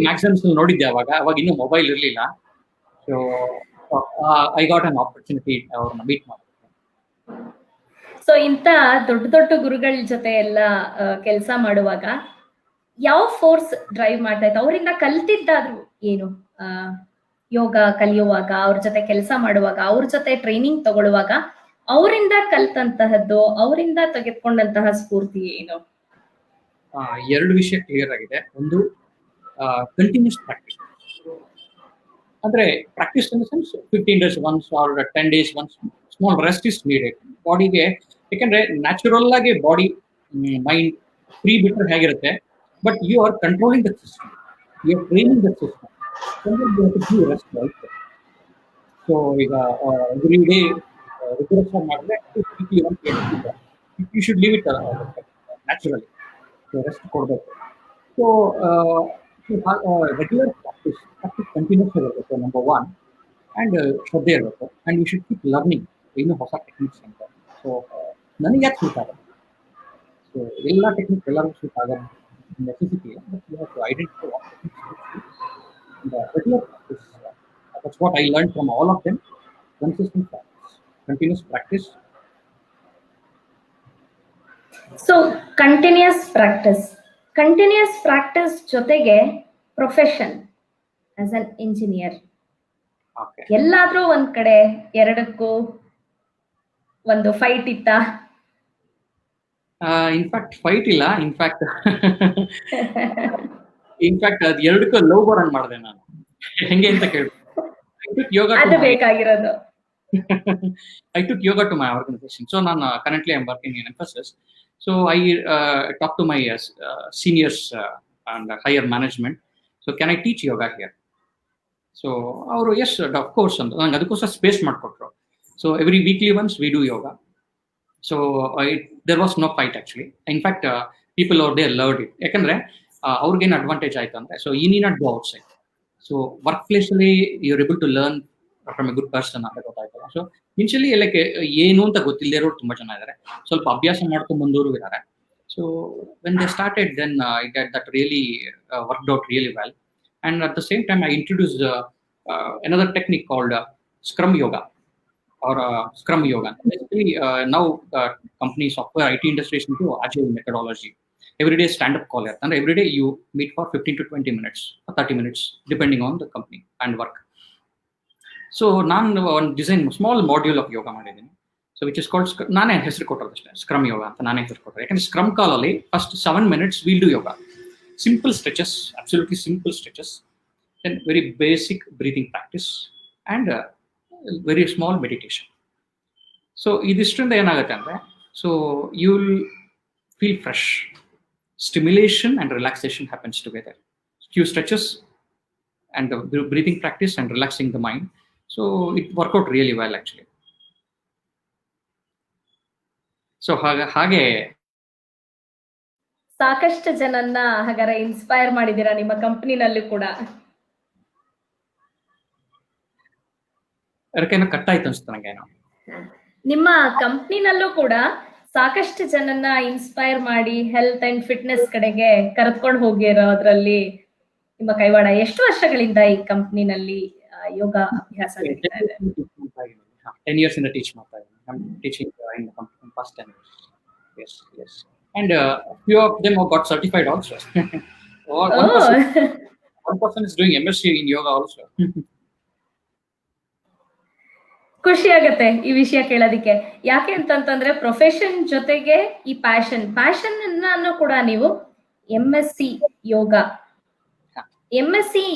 ಮ್ಯಾಕ್ಸಿಮಮ್ಸ್ ನೋಡಿದ್ದೆ ಅವಾಗ ಇನ್ನೂ ಮೊಬೈಲ್ ಇರಲಿಲ್ಲ. So I got an opportunity ಅವ್ರನ್ನ ಮೀಟ್ ಮಾಡೋದಕ್ಕೆ. ಸೊ ಇಂಥ ದೊಡ್ಡ ದೊಡ್ಡ ಗುರುಗಳ ಜೊತೆ ಎಲ್ಲ ಕೆಲಸ ಮಾಡುವಾಗ ಯಾವ ಫೋರ್ಸ್ ಡ್ರೈವ್ ಮಾಡ್ತಾ ಇತ್ತು? ಅವರಿಂದ ಕಲ್ತಿದ್ದಾದ್ರು ಏನು? ಯೋಗ ಕಲಿಯುವಾಗ, ಅವ್ರ ಜೊತೆ ಕೆಲಸ ಮಾಡುವಾಗ, ಅವ್ರ ಜೊತೆ ಟ್ರೈನಿಂಗ್ ತಗೊಳ್ಳುವಾಗ ಅವರಿಂದ ಕಲ್ತಂತಹದ್ದು, ಅವರಿಂದ ತೆಗೆದುಕೊಂಡಂತಹ ಸ್ಫೂರ್ತಿ ಏನು? ಎರಡು ವಿಷಯ ಕ್ಲಿಯರ್ ಆಗಿದೆ. ಒಂದು, ಕಂಟಿನ್ಯೂಸ್ ಪ್ರಾಕ್ಟೀಸ್. ಅಂದ್ರೆ practice in the sense 15 days once or 10 days once small rest is needed ಬಾಡಿಗೆ. ಯಾಕಂದ್ರೆ ನ್ಯಾಚುರಲ್ ಆಗಿ ಬಾಡಿ ಮೈಂಡ್ ಫ್ರೀ ಬಿಟ್ಟರೆ ಹೇಗಿರುತ್ತೆ, but you are controlling the system, you are training the system. Rest ಆಯ್ತು. So ಈಗ every day request ಮಾಡಿದ್ರೆ you should leave it naturally. So rest ಕೊಡಬೇಕು. So regular practice continuous ಇರಬೇಕು, number 1. And ಶ್ರದ್ಧೆ ಇರಬೇಕು. And you should keep learning ಇನ್ನೂ ಹೊಸ techniques ಅಂತ. ಸೊ ನನಗೆ ಯಾಕೆ ಸೂಟ್ ಆಗುತ್ತೆ? ಸೊ ಎಲ್ಲ ಟೆಕ್ನಿಕ್ ಎಲ್ಲರಿಗೂ ಸೂಟ್ ಆಗೋದು ನೆಸೆಸಿಟಿ ಇಲ್ಲ. But you have to identify what techniques. Regular practice. That's what I learned from all of them. Consistent practice, continuous practice. So continuous practice ಜೊತೆಗೆ profession as an engineer, ಎಲ್ಲಾದ್ರೂ ಒಂದ್ ಕಡೆ ಎರಡಕ್ಕೂ ಒಂದು fight ಇತ್ತ? In fact fight ಇಲ್ಲ. In fact ಅದು ಎರಡಕ್ಕೂ ಲವ್ ಬರಂಗ್ ಮಾಡಿದೆ ನಾನು. ಹೆಂಗೆ ಅಂತ ಕೇಳಿ, ಅದು ಬೇಕಾಗಿರೋದು. I took yoga to my organization. So currently I'm working in Emphasis. So I talked to my seniors and higher management. So can I teach yoga here? So yes, of course. ನಂಗೆ ಅದಕ್ಕೋಸ್ಕರ space ಮಾಡಿಕೊಟ್ರು. So every weekly once we do yoga. So there was no fight actually. In fact, people over there loved it. ಯಾಕಂದ್ರೆ ಅವ್ರಿಗೇನು advantage ಆಯ್ತು ಅಂದ್ರೆ, so you need not go outside. So work place ಅಲ್ಲಿ you are able to learn from a good person ಅಂತ ಗೊತ್ತಾಯ್ತಲ್ಲ. So ಇನ್ಶಿಯಲಿ like ಏನು ಅಂತ ಗೊತ್ತಿಲ್ಲದೆ ಇರೋರು ತುಂಬಾ ಜನ ಇದ್ದಾರೆ, ಸ್ವಲ್ಪ ಅಭ್ಯಾಸ ಮಾಡ್ಕೊಂಡು ಬಂದವರು ಇದ್ದಾರೆ. So when they started, then I get that really worked out really well. And at the same time I introduce another technique called scrum yoga. or Scrum Yoga. Basically, now company software IT industry is into agile methodology. Every day stand-up call, and every day you meet for 15 to 20 minutes, or 30 minutes, depending on the company and work. So ನಾನು ಒಂದು design small module of ಯೋಗ ಮಾಡಿದ್ದೀನಿ. So which is called ನಾನೇ ಹೆಸರು ಕೊಟ್ಟೋದಷ್ಟೇ, scrum ಯೋಗ ಅಂತ ನಾನೇ ಹೆಸರು ಕೊಟ್ಟರೆ. ಯಾಕಂದ್ರೆ ಸ್ಕ್ರಮ್ ಕಾಲಲ್ಲಿ first 7 minutes will do yoga, simple stretches, absolutely simple stretches, then very basic breathing practice and very small meditation. So ಇದಿಷ್ಟರಿಂದ ಏನಾಗುತ್ತೆ ಅಂದರೆ, so you will feel fresh, stimulation and relaxation happens together. Few stretches and the breathing practice and relaxing the mind. So it worked out really well actually. So ಹಾಗೆ ಸಾಕಷ್ಟು ಜನನ್ನ ಹಾಗಾದ್ರೆ inspire ಮಾಡಿದೀರಾ ನಿಮ್ಮ ಕಂಪನಿನಲ್ಲೂ ಕೂಡ. ಅದಕ್ಕೇನೋ ಕಟ್ಟಾಯ್ತು ಅನ್ಸುತ್ತೆ ನಂಗೆ ಏನೋ. ನಿಮ್ಮ ಕಂಪನಿನಲ್ಲೂ ಕೂಡ ಸಾಕಷ್ಟು ಜನನ್ನ ಇನ್ಸ್ಪೈರ್ ಮಾಡಿ ಹೆಲ್ತ್ ಅಂಡ್ ಫಿಟ್ನೆಸ್ ಕಡೆಗೆ ಕರೆದುಕೊಂಡು ಹೋಗಿರೋದ್ರಲ್ಲಿ ನಿಮ್ಮ ಕೈವಾಡ. ಎಷ್ಟು ವರ್ಷಗಳಿಂದ ಈ ಕಂಪನಿನಲ್ಲಿ ಯೋಗ ಅಭ್ಯಾಸ ನಡೀತಾ ಇದೆ? 10 years ಇಂದ ಟೀಚ್ ಮಾಡ್ತಾ ಇದ್ದೀನಿ. I'm teaching in the company past 10 years. Yes. And few of them have got certified also. One person is doing MSc in yoga also. ಖುಷಿ ಆಗತ್ತೆ ಈ ವಿಷಯ ಕೇಳೋದಿಕ್ಕೆ. ಯಾಕೆ ಅಂತಂತಂದ್ರೆ ಪ್ರೊಫೆಷನ್ ಜೊತೆಗೆ ಈ ಪ್ಯಾಷನ್ ಅನ್ನು ಕೂಡ ನೀವು MSc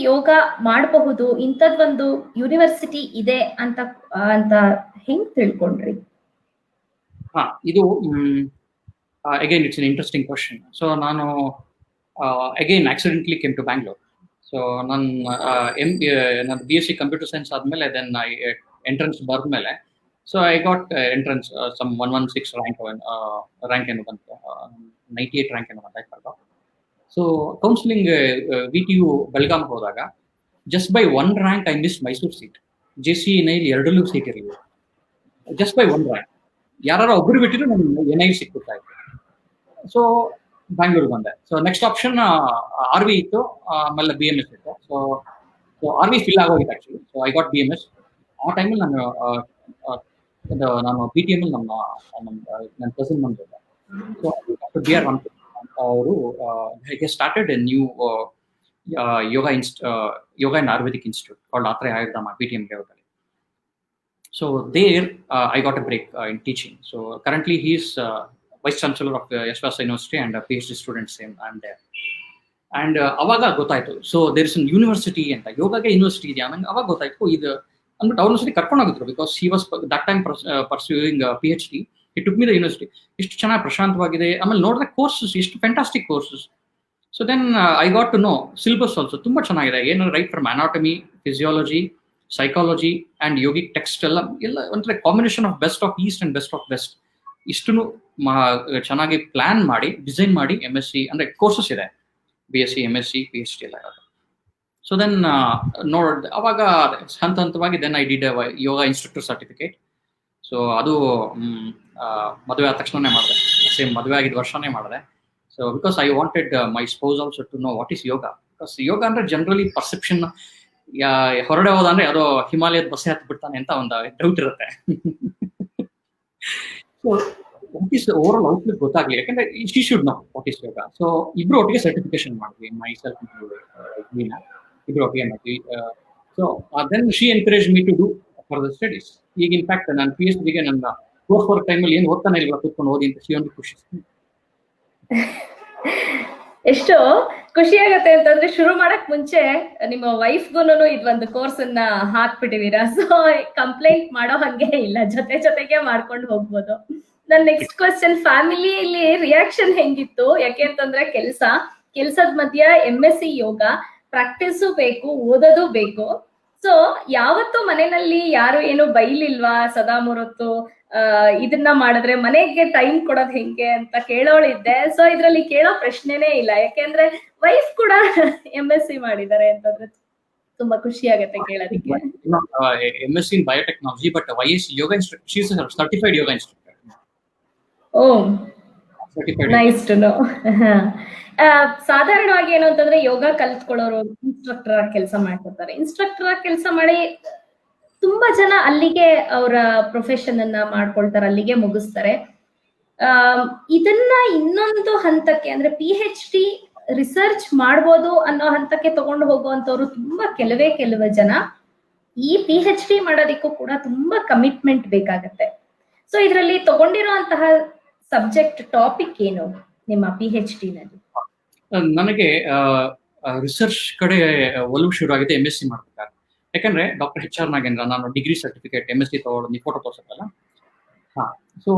ಯೋಗ ಮಾಡಬಹುದು, ಇಂಥದ್ದೊಂದು ಯೂನಿವರ್ಸಿಟಿ ಇದೆ ಅಂತ ಹೆಂಗ್ ತಿಳ್ಕೊಂಡ್ರಿ? ಇದು again it's an interesting question. So ನಾನು again accidentally came to Bangalore. So ನಾನು BSc computer science ಆದ್ಮೇಲೆ then I ಎಂಟ್ರೆನ್ಸ್ ಬರ್ದ್ಮೇಲೆ, so I got entrance some 116 rank ಏನು ಬಂತು, 98 ರ್ಯಾಂಕ್ ಏನು ಬಂತು. ಸೊ ಕೌನ್ಸಿಲಿಂಗ್ VTU ಬೆಳಗಾಂ ಹೋದಾಗ just by 1 rank I miss Mysuru seat. JCE ನಲ್ಲಿ 2 ಸೀಟ್ ಇರಲಿಲ್ಲ, ಜಸ್ಟ್ ಬೈ 1 rank. ಯಾರು ಒಬ್ಬರು ಬಿಟ್ಟಿದ್ರು ನನಗೆ NI ಸಿಕ್ಬಿಡ್ತಾ ಇತ್ತು. ಸೊ ಬ್ಯಾಂಗ್ಳೂರ್ ಬಂದೆ. ಸೊ ನೆಕ್ಸ್ಟ್ ಆಪ್ಷನ್ RV ಇತ್ತು, ಆಮೇಲೆ BMS ಇತ್ತು. ಸೊ RV ಫಿಲ್ ಆಗೋಗಿತ್ತು actually. So I got BMS. ಆ ಟೈಮಲ್ಲಿ ನಾನು PTM ಅಲ್ಲಿ ನನ್ನ ಕಸಿನ್ ಬಂದಿದ್ದೆ. ಸೊ BR ಅವರು started a new yoga and ayurvedic institute called Atreya Ayurdhama, PTM ಲೇಔಟಲ್ಲಿ. So there I got a break in teaching. So currently he is vice chancellor of Yeshwanthpur university and PhD student same I am there. And ಅವಾಗ ಗೊತ್ತಾಯ್ತು, so there is an university ಅಂತ, ಯೋಗಗೆ university ಇದೆಯಾ ನಂಗೆ ಅವಾಗ ಗೊತ್ತಾಯ್ತು. ಇದು ಅಂದ್ಬಿಟ್ಟು ಅವ್ರ ಸರಿ ಕರ್ಕೊಂಡು ಹೋಗಿದ್ರು, because he was that time pursuing PhD. It took me the university. ಇಷ್ಟು ಚೆನ್ನಾಗಿ ಪ್ರಶಾಂತವಾಗಿದೆ. ಆಮೇಲೆ ನೋಡಿದ್ರೆ ಕೋರ್ಸಸ್ ಎಷ್ಟು fantastic courses. So then I got to know syllabus also ತುಂಬ ಚೆನ್ನಾಗಿದೆ. ಏನು right from anatomy, physiology, psychology and yogic text ಎಲ್ಲ ಒಂಥರ combination of best of east and best of best. ಇಷ್ಟನ್ನು ಚೆನ್ನಾಗಿ ಪ್ಲಾನ್ ಮಾಡಿ ಡಿಸೈನ್ ಮಾಡಿ MSc ಅಂದರೆ ಕೋರ್ಸಸ್ ಇದೆ, BSc, MSc, PhD ಎಲ್ಲ ಇರೋದು. ಸೊ ದೆನ್ ಅವಾಗ ಹಂತವಾಗಿ then I did yoga instructor certificate. So ಅದು ಮದುವೆ ಆದ ತಕ್ಷಣನೇ ಮಾಡಿದೆ, ಸೇಮ್ ಮದುವೆ ಆಗಿದ್ದ ವರ್ಷನೇ ಮಾಡಿದೆ. So because I wanted my spouse also to know what is yoga. Because yoga ಅಂದರೆ ಜನರಲಿ ಪರ್ಸೆಪ್ಷನ್, ಹೊರಡೆ ಹೋದಂದ್ರೆ ಯಾವುದೋ ಹಿಮಾಲಯದ ಬಸ್ಸೆ ಹತ್ತು ಬಿಡ್ತಾನೆ ಅಂತ ಒಂದು ಡೌಟ್ ಇರುತ್ತೆ. So what is overall outlook ಗೊತ್ತಾಗ್ಲಿ, ಯಾಕಂದ್ರೆ she should know what is yoga. So ಇಬ್ರು ಒಟ್ಟಿಗೆ ಸರ್ಟಿಫಿಕೇಶನ್ ಮಾಡಿದ್ವಿ, ಮೈ ಸೆಲ್ಫ್ ಇಬ್ರು ಒಟ್ಟಿಗೆ ಮಾಡಿದ್ವಿ. So then she encourage me to do further studies. ಈಗ ಇನ್ಫ್ಯಾಕ್ಟ್ ನಾನು PhDಗೆ ನನ್ನ ಕೋರ್ಸ್ ವರ್ಕ್ ಟೈಮಲ್ಲಿ ಏನು ಓದ್ತಾನೆ ಇಲ್ಲ, ಕೂತ್ಕೊಂಡು ಓದಿ ಅಂತ ಒಂದು ಖುಷಿ. ಎಷ್ಟು ಖುಷಿ ಆಗತ್ತೆ ಅಂತಂದ್ರೆ, ಶುರು ಮಾಡಕ್ ಮುಂಚೆ ನಿಮ್ಮ ವೈಫ್ಗೂನು ಇದೊಂದು ಕೋರ್ಸ್ ಅನ್ನ ಹಾಕ್ಬಿಟ್ಟಿದೀರಾ. ಸೊ ಕಂಪ್ಲೇಂಟ್ ಮಾಡೋ ಹಂಗೆ ಇಲ್ಲ, ಜೊತೆಗೆ ಮಾಡ್ಕೊಂಡು ಹೋಗ್ಬೋದು. ನನ್ನ ನೆಕ್ಸ್ಟ್ ಕ್ವಶನ್, ಫ್ಯಾಮಿಲಿಯಲ್ಲಿ ರಿಯಾಕ್ಷನ್ ಹೆಂಗಿತ್ತು? ಯಾಕೆ ಅಂತಂದ್ರೆ ಕೆಲ್ಸದ ಮಧ್ಯ MSc ಯೋಗ ಪ್ರಾಕ್ಟೀಸು ಬೇಕು, ಓದೋದು ಬೇಕು. ಸೊ ಯಾವತ್ತೂ ಮನೆಯಲ್ಲಿ ಯಾರು ಏನು ಬೈಲಿಲ್ವಾ? ಸದಾ ಮೂರೊತ್ತು ಇದನ್ನ ಮಾಡಿದ್ರೆ ಮನೆಗೆ ಟೈಮ್ ಕೊಡೋದು ಹೆಂಗೆ ಅಂತ ಕೇಳೋಳಿದ್ದೆ. ಸೊ ಇದ್ರಲ್ಲಿ ಕೇಳೋ ಪ್ರಶ್ನೆನೇ ಇಲ್ಲ, ಯಾಕೆಂದ್ರೆ ವೈಫ್ ಕೂಡ MSc ಮಾಡಿದ್ದಾರೆ ಅಂತಂದ್ರೆ ತುಂಬಾ ಖುಷಿ ಆಗತ್ತೆ ಕೇಳೋದಿಕ್ಕೆ. MSc in biotechnology, but YS yoga instructor. She is a certified yoga instructor. Oh, nice to know. ಸಾಧಾರಣವಾಗಿ ಏನು ಅಂತಂದ್ರೆ ಯೋಗ ಕಲ್ತ್ಕೊಳ್ಳೋರು ಇನ್ಸ್ಟ್ರಕ್ಟರ್ ಆಗಿ ಕೆಲಸ ಮಾಡ್ಕೊತಾರೆ. ಇನ್ಸ್ಟ್ರಕ್ಟರ್ ಆಗಿ ಕೆಲಸ ಮಾಡಿ ತುಂಬಾ ಜನ ಅಲ್ಲಿಗೆ ಅವರ ಪ್ರೊಫೆಷನ್ ಅನ್ನ ಮಾಡ್ಕೊಳ್ತಾರೆ, ಅಲ್ಲಿಗೆ ಮುಗಿಸ್ತಾರೆ. ಇದನ್ನ ಇನ್ನೊಂದು ಹಂತಕ್ಕೆ ಅಂದ್ರೆ PhD ರಿಸರ್ಚ್ ಮಾಡ್ಬೋದು ಅನ್ನೋ ಹಂತಕ್ಕೆ ತಗೊಂಡು ಹೋಗುವಂತವ್ರು ತುಂಬಾ ಕೆಲವೇ ಜನ. ಈ PhD ಮಾಡೋದಕ್ಕೂ ಕೂಡ ತುಂಬಾ ಕಮಿಟ್ಮೆಂಟ್ ಬೇಕಾಗತ್ತೆ. ಸೊ ಇದರಲ್ಲಿ ತಗೊಂಡಿರುವಂತಹ ಸಬ್ಜೆಕ್ಟ್ ಟಾಪಿಕ್ ಏನು ನಿಮ್ಮ PhD ನಲ್ಲಿ? ನನಗೆ ರಿಸರ್ಚ್ ಕಡೆ ಒಲವು ಶುರು ಆಗಿದೆ MSc ಮಾಡ್ಬೇಕಾದ್ರೆ. ಯಾಕಂದ್ರೆ ಡಾಕ್ಟರ್ HR ನಾಗೇಂದ್ರ, ನಾನು ಡಿಗ್ರಿ ಸರ್ಟಿಫಿಕೇಟ್ MSc ತಗೊಳ್ಳೋದು, ನೀವು ಫೋಟೋ ತೋರಿಸಲ್ಲ. So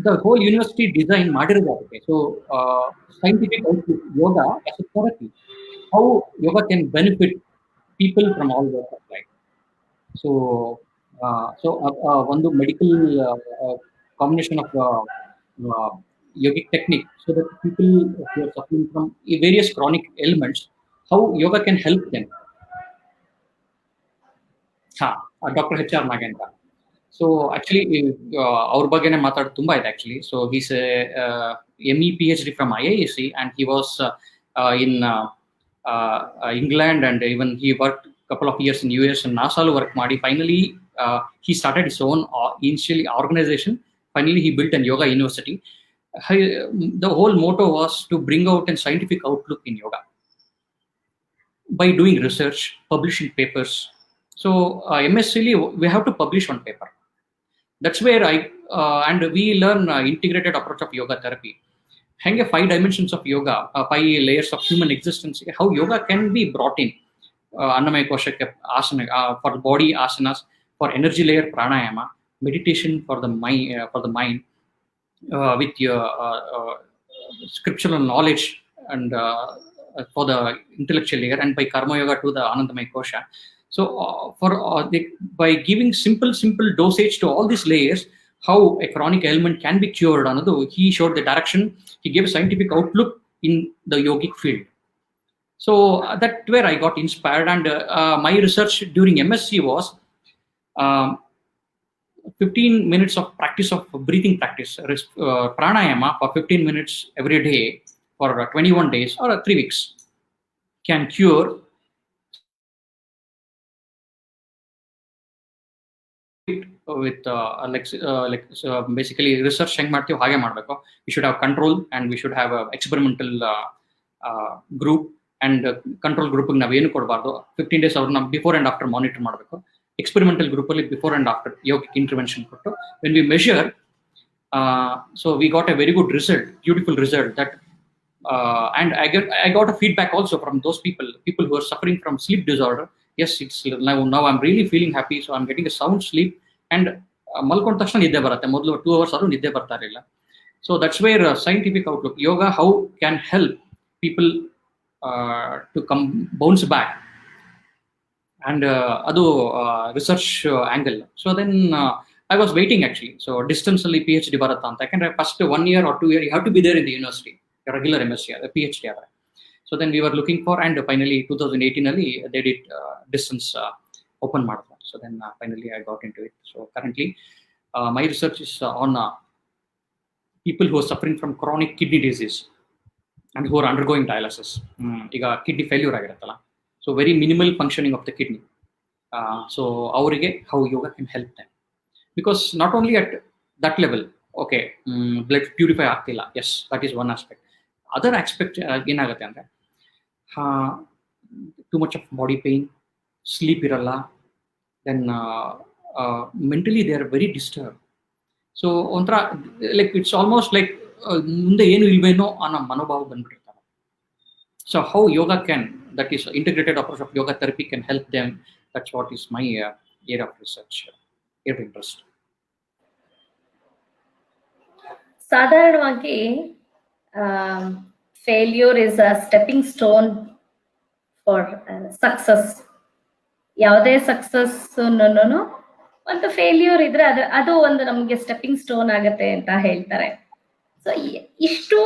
the whole university design ಮಾಡಿರೋದು ಅದಕ್ಕೆ. So scientific outlook yoga as a therapy, how yoga can benefit people from all walks of life. So ಒಂದು medical combination of yogic technique, so that people who are suffering from various chronic ailments, how yoga can help them. Dr. HR Nagendra. So actually our bagene matad tumba ide actually. So he's a ME PhD from IISc, and he was in England, and even he worked couple of years in US and NASA lo work ಮಾಡಿ finally he started his own initially organization. Finally he built an yoga university. The whole motto was to bring out a scientific outlook in yoga by doing research, publishing papers. So MSc we have to publish on paper. That's where and we learn integrated approach of yoga therapy. Hang 5 dimensions of yoga, 5 layers of human existence, how yoga can be brought in. Annamaya koshake asana, for body asanas, for energy layer pranayama, meditation for the mind, with your scriptural knowledge, and for the intellectual layer, and by karma yoga to the Anandamaya kosha. So by giving simple dosage to all these layers, how a chronic ailment can be cured, he showed the direction. He gave a scientific outlook in the yogic field. So that's where I got inspired, and my research during MSc was 15 minutes of practice of breathing practice, pranayama for 15 minutes every day for 21 days or 3 weeks can cure with basically research heng marthiv hage ಮಾಡಬೇಕು. We should have control, and we should have a experimental group, and control group ಗೆ ನಾವು ಏನು ಕೊಡಬಾರ್ದು. 15 days ಅವ್ರನ್ನ before and after monitor ಮಾಡಬೇಕು. Experimental group ಅಲ್ಲಿ before and after yogic intervention ಕೊಟ್ಟು when we measure, so we got a very good result, beautiful result, that and I got a feedback also from those people who are suffering from sleep disorder. Yes, it's now I'm really feeling happy, so I'm getting a sound sleep, and malkonda takshana nidde baratte. Modlu 2 hours adu nidde barta irilla. So that's where scientific outlook yoga how can help people to come bounce back, and adu research angle. So then I was waiting actually. So distance alli PhD baratta anta, yakandre first 1 year or 2 year you have to be there in the university, a regular MSc PhD avare. So then we were looking for, and finally 2018 alli they did distance open madra. So then finally I got into it. So currently my research is on people who are suffering from chronic kidney disease and who are undergoing dialysis. Iga kidney failure agiruttalla, so very minimal functioning of the kidney. So avrige how yoga can help them, because not only at that level, okay, blood purify ಆಗ್ತಿಲ್ಲ, yes, that is one aspect. Other aspect ಏನಾಗುತ್ತೆ ಅಂದ್ರೆ too much of body pain, sleep iralla, then mentally they are very disturbed. So ontra like it's almost like ಮುಂದೆ ಏನು ಇಲ್ವೇನೋ ಅನ್ನೋ ಮನೋಭಾವ ಬಂದ್ಬಿಟ್ಟಿರ್ತಾರೆ. So how yoga can, that is integrated approach of yoga therapy, can help them. That's what is my area of research, area of interest. ಸಾಧಾರಣವಾಗಿ failure is a stepping stone for success. ಯಾವುದೇ success ಒಂದು failure ಇದ್ರೆ ಅದು ಒಂದು ನಮ್ಗೆ stepping stone ಆಗತ್ತೆ ಅಂತ ಹೇಳ್ತಾರೆ. ಸೊ ಇಷ್ಟು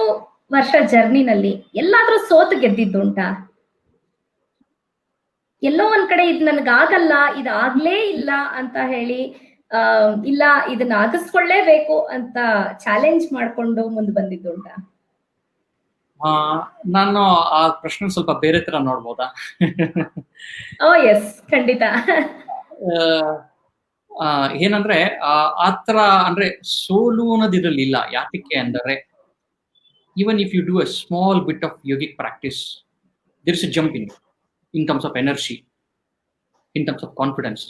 ವರ್ಷ ಜರ್ನಿನಲ್ಲಿ ಎಲ್ಲಾದ್ರೂ ಸೋತು ಗೆದ್ದಿದ್ದುಂಟಾ? ಎಲ್ಲೋ ಒಂದ್ ಕಡೆ ಇದು ನನ್ಗಾಗಲ್ಲ, ಇದಾಗ್ಲೇ ಇಲ್ಲ ಅಂತ ಹೇಳಿ ಇಲ್ಲ ಇದನ್ನ ಆಗಿಸ್ಕೊಳ್ಳೇಬೇಕು ಅಂತ ಚಾಲೆಂಜ್ ಮಾಡ್ಕೊಂಡು ಮುಂದೆ ಬಂದಿದ್ದುಂಟಾ? ನಾನು ಆ ಪ್ರಶ್ನೆ ಸ್ವಲ್ಪ ಬೇರೆ ತರ ನೋಡ್ಬೋದಾ? ಓ ಎಸ್, ಖಂಡಿತ. ಏನಂದ್ರೆ ಆ ತರ ಅಂದ್ರೆ ಸೋಲು ಅನ್ನೋದಿರಲಿಲ್ಲ. ಯಾತಕ್ಕೆ ಅಂದರೆ even if you do a small bit of yogic practice, there is a jump in terms of energy, in terms of confidence,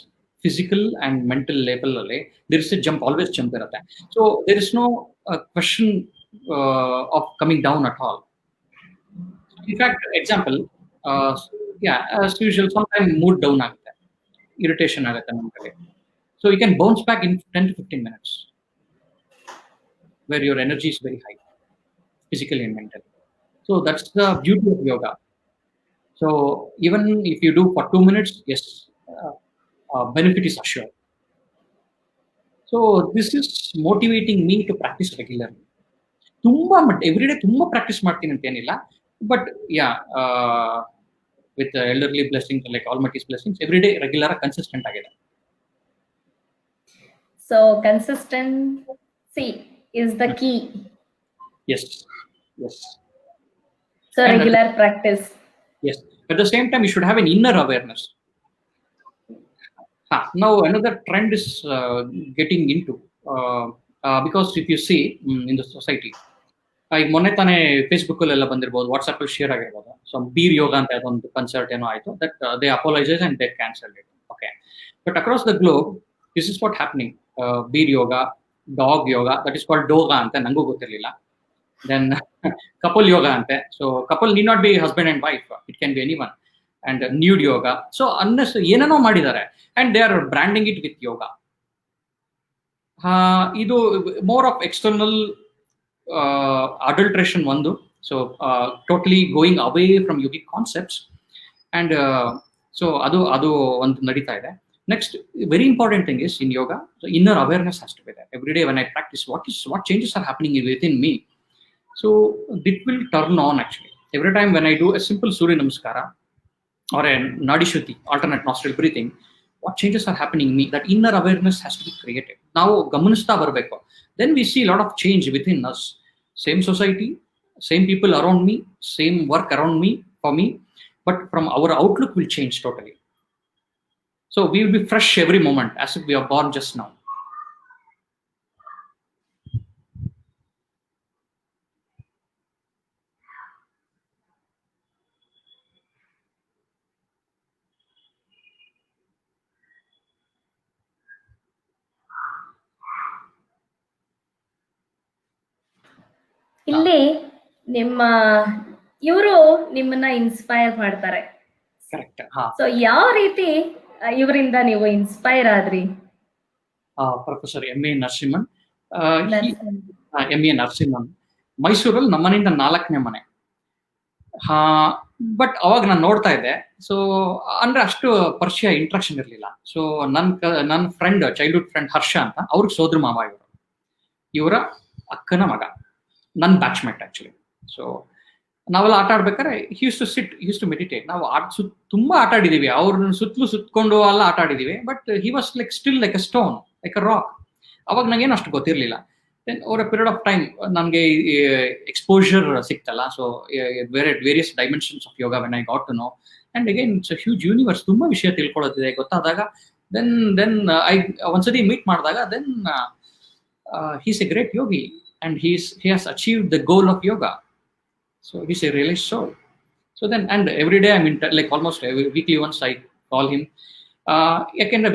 physical and mental level ಅಲ್ಲಿ there is a jump, always jump ಇರುತ್ತೆ. So there is no question of coming down at all. In fact, example, yeah, as usual, sometimes mood down ಆಗುತ್ತೆ, irritation ಆಗುತ್ತೆ ನಮ್ಮ ಕಡೆ. So you can bounce back in 10 to 15 minutes, where your energy is very high, physically and mentally. So that's the beauty of yoga. So even if you do for 2 minutes, yes, benefit is assured. So this is motivating me to practice regularly. ತುಂಬಾ every day ತುಂಬಾ practice ಮಾಡ್ತೀನಿ ಅಂತ ಏನಿಲ್ಲ, but yeah with elderly blessings like almighty's blessings every day regular consistent ಆಗಿದೆ. So consistency is the key. Yes, yes. So And regular practice. Yes. At the same time, you should have an inner awareness. Now another trend is getting into because if you see in the society, ಈಗ ಮೊನ್ನೆ ತಾನೇ Facebook ಅಲ್ಲೆಲ್ಲ ಬಂದಿರ್ಬೋದು, WhatsApp ಅಲ್ಲಿ share ಆಗಿರ್ಬೋದು. So beer ಯೋಗ ಅಂತ ಅದೊಂದು concert ಏನೋ ಆಯ್ತು, that they apologise and they cancel it. Okay, but across the globe this is what happening. Beer yoga, dog yoga, that is called doga ಅಂತ ನಂಗೂ ಗೊತ್ತಿರಲಿಲ್ಲ. ದೆನ್ ಕಪಲ್ ಯೋಗ ಅಂತೆ. So couple need not be husband and wife, it can be any one. And nude yoga. So ಅನ್ನಸ್ ಏನೇನೋ ಮಾಡಿದ್ದಾರೆ and they are branding it with yoga. ಇದು more of external adulteration ಒಂದು. So totally going away from yogic concepts, and so ಅದು ಒಂದು ನಡೀತಾ ಇದೆ. Next, very important thing is in yoga, so inner awareness has to be there. Every day when I practice, what changes are happening within me. So it will turn on actually. Every time when I do a simple Surya Namaskara or a Nadi Shuddhi, alternate nostril breathing, what changes are happening in me, that inner awareness has to be created. Now ಗಮನಿಸ್ತಾ ಬರಬೇಕು. Then we see a lot of change within us. Same society, same people around me, same work around me, for me, but from our outlook will change totally. So we will be fresh every moment as if we are born just now. ಇಲ್ಲಿ ಇವರು ನಿಮ್ಮನ್ನ inspire ಮಾಡ್ತಾರೆ. Correct. So ಯಾವ ರೀತಿ ಇವರಿಂದ ನೀವು inspire ಆದ್ರಿ? Professor M A. Narasimhan, M A. Narasimhan ಮೈಸೂರಲ್ಲಿ ನಮ್ಮನೆಯಿಂದ 4ನೇ ಮನೆ. ಬಟ್ ಅವಾಗ ನಾನು ನೋಡ್ತಾ ಇದ್ದೆ. ಸೊ ಅಂದ್ರೆ ಅಷ್ಟು ಪರಿಚಯ, ಇಂಟ್ರಾಕ್ಷನ್ ಇರಲಿಲ್ಲ. ಸೊ ನನ್ನ ಫ್ರೆಂಡ್, ಚೈಲ್ಡ್ಹುಡ್ ಫ್ರೆಂಡ್ ಹರ್ಷ ಅಂತ, ಅವ್ರಿಗೆ ಸೋದರ ಮಾವ ಇವರು, ಇವರ ಅಕ್ಕನ ಮಗ, ನನ್ನ ಬ್ಯಾಚ್ಮೇಟ್ ಆಕ್ಚುಲಿ. ಸೊ ನಾವೆಲ್ಲ ಆಟ ಆಡ್ಬೇಕಾದ್ರೆ ಯೂಸ್ ಟು ಮೆಡಿಟೇಟ್. ನಾವು ತುಂಬಾ ಆಟ ಆಡಿದೀವಿ, ಅವ್ರನ್ನ ಸುತ್ಕೊಂಡು ಎಲ್ಲ ಆಟ ಆಡಿದೀವಿ. But he was like still like a stone, like a rock. ಅವಾಗ ನಂಗೇನು ಅಷ್ಟು ಗೊತ್ತಿರಲಿಲ್ಲ. Then over a period of time ನನಗೆ ಎಕ್ಸ್ಪೋಜರ್ ಸಿಕ್ತಲ್ಲ. So various dimensions of yoga when I got to know, and again it's a huge universe. ತುಂಬಾ ವಿಷಯ ತಿಳ್ಕೊಳ್ಳೋದಿದೆ ಗೊತ್ತಾದಾಗ. ದೆನ್ ಐ ಒಂದ್ಸತಿ ಮೀಟ್ ಮಾಡಿದಾಗ, then he's a great yogi and he has achieved the goal of yoga. So he's a realized soul. So then, and every day I'm in like almost every weekly once I call him.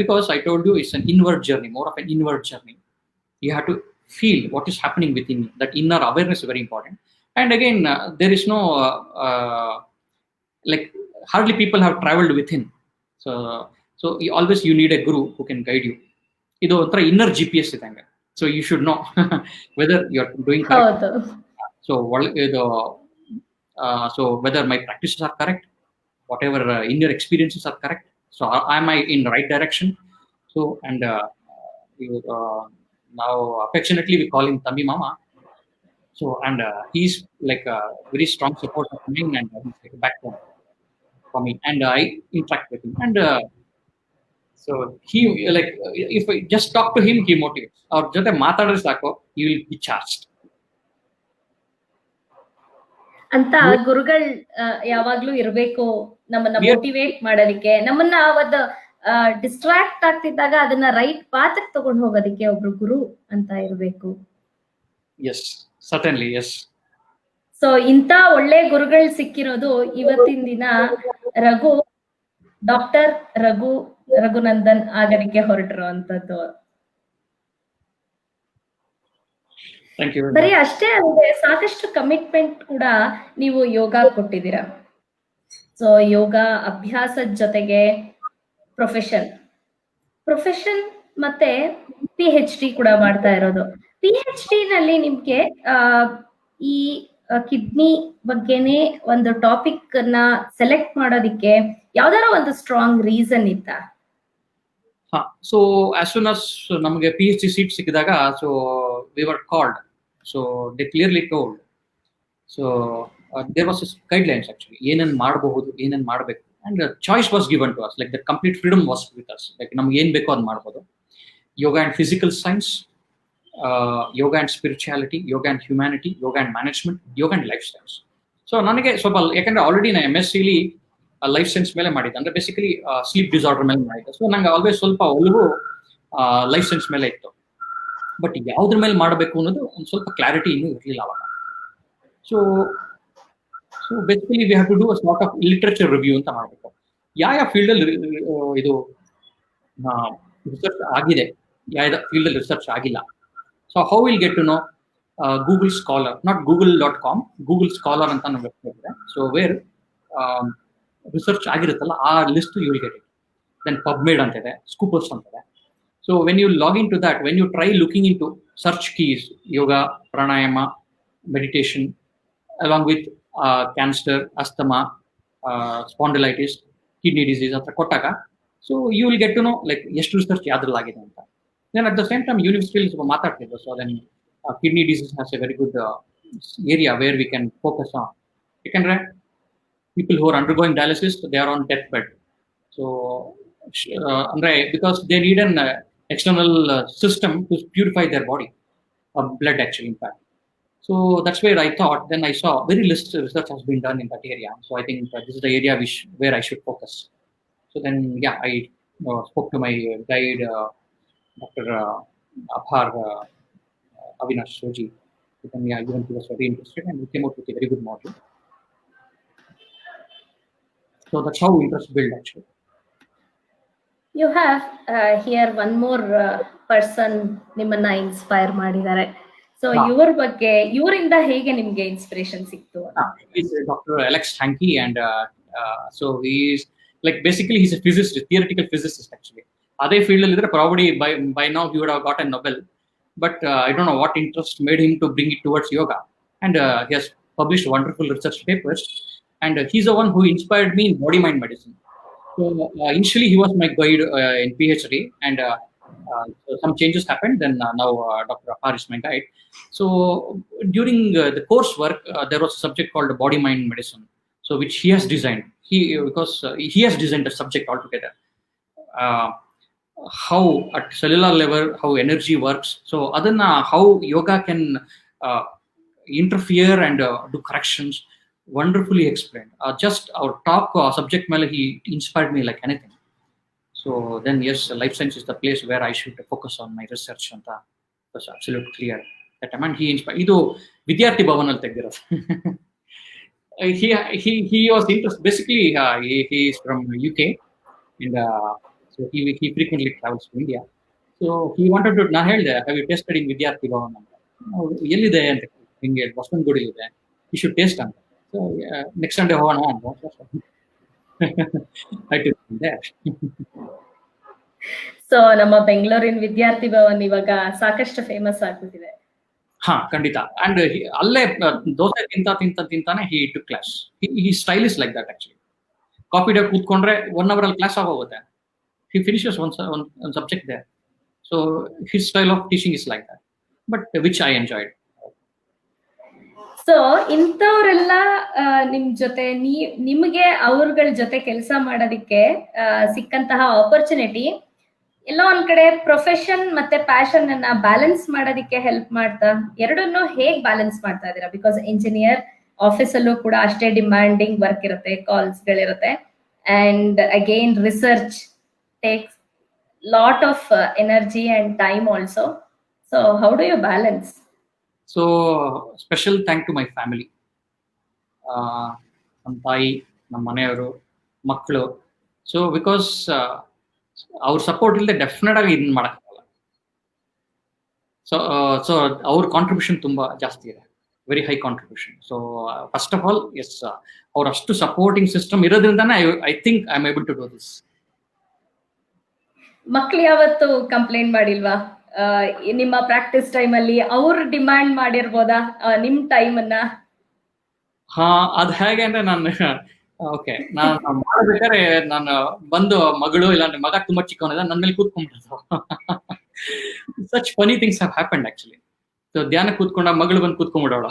Because I told you it's an inward journey, more of an inward journey. You have to feel what is happening within you. That inner awareness is very important. And again, there is no like hardly people have traveled with him. So always you need a guru who can guide you. Idu ontra inner GPS idanga. So you should know whether you're doing correct. So so whether my practices are correct, whatever inner experiences are correct. So am I in the right direction? So and now affectionately we call him Tambi Mama. So and he's like a very strong support of me, and he's like a backbone for me, and I interact with him. And so he, like, if I just talk to him, he motivates. Our jothe maatadre saako, he will be charged. ಅಂತ ಗುರುಗಳು ಯಾವಾಗ್ಲೂ ಇರಬೇಕು, ನಮ್ಮನ್ನ motivate ಮಾಡೋದಕ್ಕೆ, ನಮ್ಮನ್ನ distract ಆಗ್ತಿದ್ದಾಗ ಅದನ್ನ right ಪಾತಕ್ ತಗೊಂಡು ಹೋಗೋದಕ್ಕೆ ಒಬ್ರು ಗುರು ಅಂತ ಇರಬೇಕು. S, certainly, S. ಸೊ ಇಂಥ ಒಳ್ಳೆ ಗುರುಗಳು ಸಿಕ್ಕಿರೋದು ಇವತ್ತಿನ ದಿನ ರಘು ಡಾಕ್ಟರ್ ರಘುನಂದನ್ ಆಗಲಿಕ್ಕೆ ಹೊರಟಿರುವಂತದ್ದು. Thank you. ಬರೀ ಅಷ್ಟೇ ಅಲ್ಲದೆ ಸಾಕಷ್ಟು ಕಮಿಟ್ಮೆಂಟ್ ಕೂಡ ನೀವು ಯೋಗ ಕೊಟ್ಟಿದ್ದೀರಾ. ಸೊ ಯೋಗ ಅಭ್ಯಾಸದ ಜೊತೆಗೆ ಪ್ರೊಫೆಷನ್ ಮತ್ತೆ PhD ಕೂಡ ಮಾಡ್ತಾ ಇರೋದು. PhD ನಲ್ಲಿ ನಿಮ್ಗೆ ಈ ಕಿಡ್ನಿ ಬಗ್ಗೆನೇ ಒಂದು ಟಾಪಿಕ್ ನ ಸೆಲೆಕ್ಟ್ ಮಾಡೋದಿಕ್ಕೆ ಯಾವ್ದಾರ ಒಂದು ಸ್ಟ್ರಾಂಗ್ ರೀಸನ್ ಇತ್ತಾ? ಸೊ ಆಸ್ ಸೂನ್ as ನಮಗೆ PhD ಸೀಟ್ ಸಿಕ್ಕಿದಾಗ, so we were called, so they clearly told. So there was guidelines actually, ಏನೇನು ಮಾಡಬಹುದು, ಏನೇನು ಮಾಡಬೇಕು, and choice was given to us, like the complete freedom was with us. Like ನಮ್ಗೆ ಏನ್ ಬೇಕೋ ಅದು ಮಾಡ್ಬೋದು. Yoga and physical science, yoga and spirituality, yoga and humanity, yoga and management, yoga and lifestyles. So ನನಗೆ ಸ್ವಲ್ಪ, ಯಾಕಂದ್ರೆ ಆಲ್ರೆಡಿ ನಾನು MSc ಲೈಫ್ ಸೈನ್ಸ್ ಮೇಲೆ ಮಾಡಿದ್ದೆ, ಅಂದ್ರೆ ಬೇಸಿಕಲಿ ಸ್ಲೀಪ್ ಡಿಸಾರ್ಡರ್ ಮೇಲೆ ಮಾಡಿದ್ದೆ. ಸೊ ನಂಗೆ ಆಲ್ವೇಸ್ ಸ್ವಲ್ಪ ಒಲವು ಲೈಫ್ ಸೈನ್ಸ್ ಮೇಲೆ ಇತ್ತು. ಬಟ್ ಯಾವ್ದ್ರ ಮೇಲೆ ಮಾಡಬೇಕು ಅನ್ನೋದು ಒಂದು ಸ್ವಲ್ಪ ಕ್ಲಾರಿಟಿ ಇನ್ನೂ ಇರಲಿಲ್ಲ ಅವಾಗ. So basically we have to do a sort of literature review ಅಂತ ಮಾಡಬೇಕು. ಯಾವ ಫೀಲ್ಡ್ ಅಲ್ಲಿ ಇದು ರಿಸರ್ಚ್ ಆಗಿದೆ, ಯಾವ ಫೀಲ್ಡ್ ಅಲ್ಲಿ ರಿಸರ್ಚ್ ಆಗಿಲ್ಲ. So how will get to know? Google Scholar, not google.com, Google Scholar ಅಂತ ನಮ್ಮ ವೆಬ್ಸೈಟ್ ಇದೆ. ಸೊ ವೇರ್ ರಿಸರ್ಚ್ ಆಗಿರುತ್ತಲ್ಲ ಆ list you will get it. Then PubMed ಅಂತ ಇದೆ, ಸ್ಕೂಪರ್ಸ್ ಅಂತ ಇದೆ. So when you log in to that, when you try looking in to search keys, yoga, pranayama, meditation, along with cancer, asthma, spondylitis, kidney disease ಅಂತ ಕೊಟ್ಟಾಗ, so you will get to no like ಎಷ್ಟು research ಯಾವ್ದ್ರಲ್ಲಾಗಿದೆ ಅಂತ. Then at the same time ಯೂನಿವರ್ಸಿಟಿಲಿ ಸ್ವಲ್ಪ ಮಾತಾಡ್ತಿದ್ರು. So then kidney disease has a very good area where we can focus on. ಯಾಕಂದ್ರೆ people who are undergoing dialysis, they are on deathbed. So andre because they need an external system to purify their body, blood actually, in fact. So that's where I thought, then I saw very little research has been done in that area. So I think this is the area where I should focus. So then I spoke to my guide, Dr. Abhar Avinash Soji. Then even he was very interested, and we came out with a very good model. So that's how interest built actually. You have here one more person ನಿಮ್ಮನ್ನ inspire ಮಾಡಿದ್ದಾರೆ. So ಇವ್ರ ಬಗ್ಗೆ, ಇವರಿಂದ ಹೇಗೆ ನಿಮ್ಗೆ inspiration ಸಿಕ್ತು? Dr. Alex Hankey, and so he's like basically he's a physicist, theoretical physicist actually. Adhe field alli idre probably by now he would have got a Nobel, but I don't know what interest made him to bring it towards yoga, and he has published wonderful research papers, and he's the one who inspired me in body mind medicine. So initially he was my guide in PhD, and so some changes happened. Then now Dr. Apar is my guide. So during the coursework, there was a subject called body mind medicine, so which he has designed. Because he has designed the subject altogether. How at cellular level, how energy works. So adanna how yoga can interfere and do corrections. Wonderfully explained. Just our top subject matter, he inspired me like anything. So then yes, life science is the place where I should focus on my research anta. That's absolutely clear. That I mean, he inspired. Idu Vidyarthi Bhavan alli tegdirodu. He was interested. Basically, he is from UK, and so he frequently travels to India. So he wanted to. Na helde, have you tested in Vidyarthi Bhavan anta? Ellide anta hinge Boston ide. You should taste anta. So next Sunday ಹೋಗೋಣ ಅಂತ I took him there. So ನಮ್ಮ ಬೆಂಗಳೂರಿನ ವಿದ್ಯಾರ್ಥಿ ಭವನ್ ಇವಾಗ ಸಾಕಷ್ಟು famous ಆಗ್ಬಿಟ್ಟಿದೆ. ಹಾ, ಖಂಡಿತ. ಅಂಡ್ ಅಲ್ಲೇ ದೋಸೆ ತಿಂತಾನೆ he took class. His style is like that actually. Coffee day ಕೂತ್ಕೊಂಡ್ರೆ 1 hour ಅಲ್ಲಿ ಕ್ಲಾಸ್ ಆಗೋಗುತ್ತೆ. He finishes one subject there. So his style of teaching is like that, but which I enjoyed. So ಇಂಥವ್ರೆಲ್ಲ ನಿಮ್ ಜೊತೆ ನಿಮಗೆ ಅವ್ರಗಳ ಜೊತೆ ಕೆಲಸ ಮಾಡೋದಿಕ್ಕೆ ಸಿಕ್ಕಂತಹ ಆಪರ್ಚುನಿಟಿ ಎಲ್ಲೋ ಒಂದ್ ಕಡೆ ಪ್ರೊಫೆಷನ್ ಮತ್ತೆ ಪ್ಯಾಷನ್ ಅನ್ನ ಬ್ಯಾಲೆನ್ಸ್ ಮಾಡೋದಿಕ್ಕೆ ಹೆಲ್ಪ್ ಮಾಡ್ತಾ, ಎರಡನ್ನೂ ಹೇಗ್ ಬ್ಯಾಲೆನ್ಸ್ ಮಾಡ್ತಾ ಇದೀರಾ? ಬಿಕಾಸ್ ಇಂಜಿನಿಯರ್ ಆಫೀಸ್ ಅಲ್ಲೂ ಕೂಡ ಅಷ್ಟೇ ಡಿಮ್ಯಾಂಡಿಂಗ್ ವರ್ಕ್ ಇರುತ್ತೆ, ಕಾಲ್ಸ್ ಗಳಿರುತ್ತೆ, and again research takes lot of energy and time also. So how do you balance? So special thank to my family, ನಮ್ಮ ತಾಯಿ, ನಮ್ಮ ಮನೆಯವರು, ಮಕ್ಕಳು. ಸೊ ಬಿಕಾಸ್ ಅವ್ರ ಸಪೋರ್ಟ್ ಇಲ್ಲದೆ ಡೆಫಿನೆಟ್ ಆಗಿ ಇದನ್ನ ಮಾಡೋಕ್ಕಾಗಲ್ಲ. ಸೊ ಅವ್ರ ಕಾಂಟ್ರಿಬ್ಯೂಷನ್ ತುಂಬಾ ಜಾಸ್ತಿ ಇದೆ, very high contribution. So first of all yes, ಅವ್ರ ಅಷ್ಟು ಸಪೋರ್ಟಿಂಗ್ ಸಿಸ್ಟಮ್ ಇರೋದ್ರಿಂದಾನೇ I think I am able to do this. ಮಕ್ಳು ಯಾವತ್ತು ಕಂಪ್ಲೇಂಟ್ ಮಾಡಿಲ್ವಾ ನಿಮ್ಮ ಪ್ರಾಕ್ಟೀಸ್ ಟೈಮ್ ಅಲ್ಲಿ? ಅವ್ರು ಡಿಮ್ಯಾಂಡ್ ಮಾಡಿರ್ಬೋದಾ ನಿಮ್ ಟೈಮ್ ಅನ್ನ? ಹಾ, ಅದ್ ಹೇಗೆ ಅಂದ್ರೆ ನಾನು ಓಕೆ, ನಾನು ಮಾಡ್ಬೇಕಾದ್ರೆ ನಾನು ಬಂದು ಮಗಳು ಇಲ್ಲ ಮಗ ತುಂಬಾ ಚಿಕ್ಕವನಿದ ನನ್ನ ಮೇಲೆ ಕೂತ್ಕೊಂಡ್ಬಿಡೋದು. Such funny things have happened actually. So ಧ್ಯಾನ ಕೂತ್ಕೊಂಡ ಮಗಳು ಬಂದು ಕೂತ್ಕೊಂಡ್ಬಿಡೋಳ.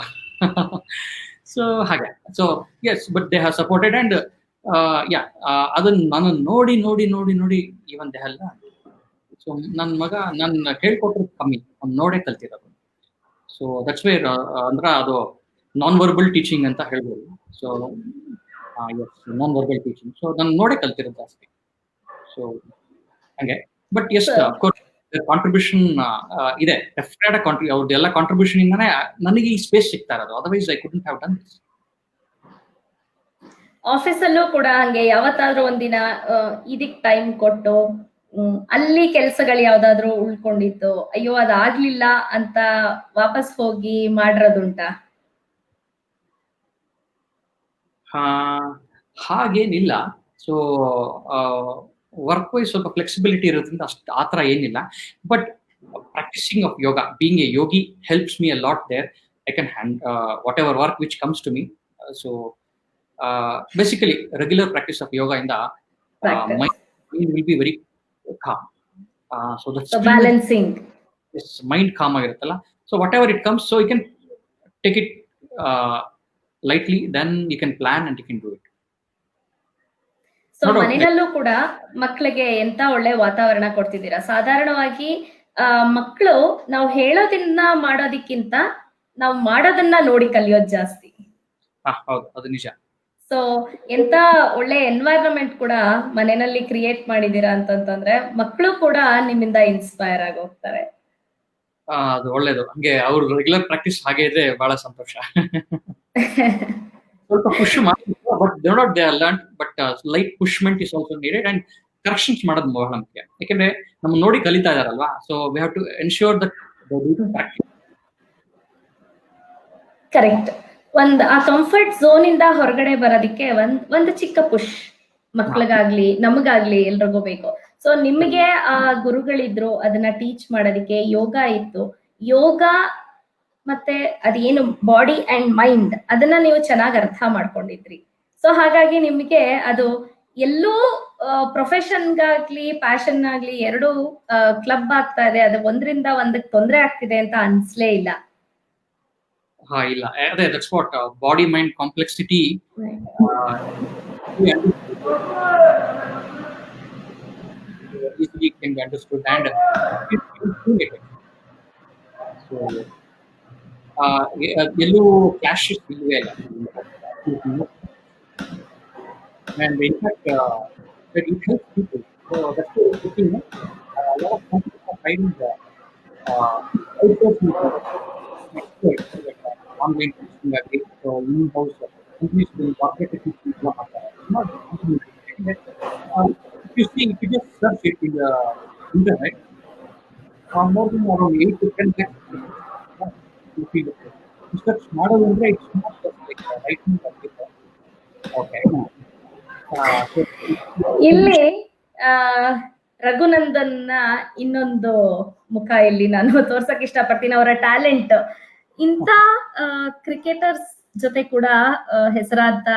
ಸೊ ಹಾಗೆ. So yes, but they have supported and yeah, ಅದನ್ನ ನಾನು ನೋಡಿ ನೋಡಿ ನೋಡಿ ನೋಡಿ ಇವನ್ ದೇ ಅಲ್ಲ. ಸೊ ನನ್ನ ಮಗ ನನ್ನ ಹೇಳ್ಕೊಟ್ರು ಕಮ್ಮಿ, ಅವ್ನು ನೋಡೇ ಕಲ್ತಿರೋದು. ಸೊ ದಟ್ಸ್ ವೇರ್ ಅಂದ್ರೆ ಅದು ನಾನ್ ವರ್ಬಲ್ ಟೀಚಿಂಗ್ ಅಂತ ಹೇಳ್ಬೋದು. So yes, non verbal teaching. So ನಾನು ನೋಡೇ ಕಲ್ತಿರೋದು ಜಾಸ್ತಿ. ಸೊ ಹಂಗೆ. ಬಟ್ ಎಸ್, ಅಫ್ಕೋರ್ಸ್ ಕಾಂಟ್ರಿಬ್ಯೂಷನ್ ಇದೆ, ಡೆಫಿನೆಟ್ ಆಗಿ ಅವ್ರದ್ದೆಲ್ಲ ಕಾಂಟ್ರಿಬ್ಯೂಷನ್ ಇಂದಾನೆ ನನಗೆ ಈ ಸ್ಪೇಸ್ ಸಿಗ್ತಾ ಇರೋದು. Otherwise I couldn't have done this. ಆಫೀಸಲ್ಲೂ ಕೂಡ ಹಂಗೆ ಯಾವತ್ತಾದ್ರೂ ಒಂದಿನ ಇದಕ್ ಟೈಮ್ ಕೊಟ್ಟು ಅಲ್ಲಿ ಕೆಲ್ಸಗಳು ಯಾವ್ದಾದ್ರು ಉಳ್ಕೊಂಡಿತ್ತು, ಅಯ್ಯೋ ಅದಾಗ್ಲಿಲ್ಲ ಅಂತ ವಾಪಸ್ ಹೋಗಿ ಮಾಡಿರೋದುಂಟಾ? ಹಾಗೇನಿಲ್ಲ. ಸೊ ವರ್ಕ್ ವೈಸ್ ಸ್ವಲ್ಪ ಫ್ಲೆಕ್ಸಿಬಿಲಿಟಿ ಇರೋದ್ರಿಂದ ಅಷ್ಟು ಆ ಥರ ಏನಿಲ್ಲ. But practising of yoga, being a yogi helps me a lot there. I can hand whatever work which comes to me. So basically regular practice of yoga ಇಂದ mind will be very calm. So that's balancing. Yes, mind calm ಆಗಿರುತ್ತಲ್ಲ. So whatever it comes, so you can take it lightly, then you can plan and you can do it. So ಮನೆಯಲ್ಲೂ ಕೂಡ ಮಕ್ಕಳಿಗೆ ಎಂತ ಒಳ್ಳೆ ವಾತಾವರಣ ಕೊಡ್ತಿದ್ದೀರಾ. ಸಾಧಾರಣವಾಗಿ ಮಕ್ಕಳು ನಾವು ಹೇಳೋದನ್ನ ಮಾಡೋದಕ್ಕಿಂತ ನಾವು ಮಾಡೋದನ್ನ ನೋಡಿ ಕಲಿಯೋದು ಜಾಸ್ತಿ. ಹೌದು, ಅದು ನಿಜ. ಸೊ ಎಂತ ಒಳ್ಳೆ ಎನ್ವೈರನ್ಮೆಂಟ್ ಕೂಡ ಮನೆಯಲ್ಲಿ ಕ್ರಿಯೇಟ್ ಮಾಡಿದೀರಾ ಅಂತಂತಂದ್ರೆ ಮಕ್ಕಳು ಕೂಡ ನಿಮ್ಮಿಂದ ಇನ್ಸ್ಪೈರ್ ಆಗಿ ಹೋಗ್ತಾರೆ. ಅದು ಒಳ್ಳೇದು. ಹಂಗೆ ಅವ್ರ ರೆಗ್ಯುಲರ್ ಪ್ರಾಕ್ಟೀಸ್ ಹಾಗೆ ಇದ್ರೆ ಬಹಳ ಸಂತೋಷ. ಸ್ವಲ್ಪ ಪುಷ್ ಮಾಡಿ, but they not they learn, but light pushment is also needed and corrections ಮಾಡೋದು ಬಹಳ ಮುಖ್ಯ. ಯಾಕೆಂದ್ರೆ ನಮ್ಮ ನೋಡಿ ಕಲಿತಾ ಇದಾರಲ್ವಾ. So we have to ensure that they do the practice. Correct. ಆ ಕಂಫರ್ಟ್ ಝೋನ್ ಇಂದ ಹೊರಗಡೆ ಬರೋದಿಕ್ಕೆ ಒಂದು ಚಿಕ್ಕ ಪುಷ್ ಮಕ್ಳಿಗಾಗ್ಲಿ ನಮಗಾಗ್ಲಿ ಎಲ್ರಿಗೂ ಬೇಕು. ಸೊ ನಿಮಗೆ ಆ ಗುರುಗಳಿದ್ರು ಅದನ್ನ ಟೀಚ್ ಮಾಡೋದಿಕ್ಕೆ, ಯೋಗ ಇತ್ತು. ಯೋಗ ಮತ್ತೆ ಅದೇನು ಬಾಡಿ ಅಂಡ್ ಮೈಂಡ್ ಅದನ್ನ ನೀವು ಚೆನ್ನಾಗಿ ಅರ್ಥ ಮಾಡ್ಕೊಂಡಿದ್ರಿ. ಸೊ ಹಾಗಾಗಿ ನಿಮಗೆ ಅದು ಎಲ್ಲೂ ಪ್ರೊಫೆಷನ್ಗಾಗ್ಲಿ ಪ್ಯಾಷನ್ ಆಗ್ಲಿ ಎರಡು ಕ್ಲಬ್ ಆಗ್ತಾ ಇದೆ, ಅದು ಒಂದ್ರಿಂದ ಒಂದಕ್ಕೆ ತೊಂದರೆ ಆಗ್ತಿದೆ ಅಂತ ಅನ್ಸ್ಲೇ ಇಲ್ಲ. ಇಲ್ಲ, ಅದೇ that's what body mind complexity easily can be understood and so yellow clashes ಇಲ್ವೇ ಇಲ್ಲ. And in fact that it helps people. So that's why it's looking a lot of companies are finding the experts like online teaching agri, so in-house companies will corporate teaching not if you just search it in the internet, more than around 8 to 10 lakhs you feel it. Research model ಅಂದ್ರೆ it's not just like writing the paper. Okay. ಇಲ್ಲಿ ರಘುನಂದನ್ನ ಇನ್ನೊಂದು ಮುಖ ಇಲ್ಲಿ ನಾನು ತೋರ್ಸಕ್ ಇಷ್ಟಪಡ್ತೀನಿ. ಅವರ talent ಇಂಥ cricketers ಜೊತೆ ಕೂಡ ಹೆಸರಾದ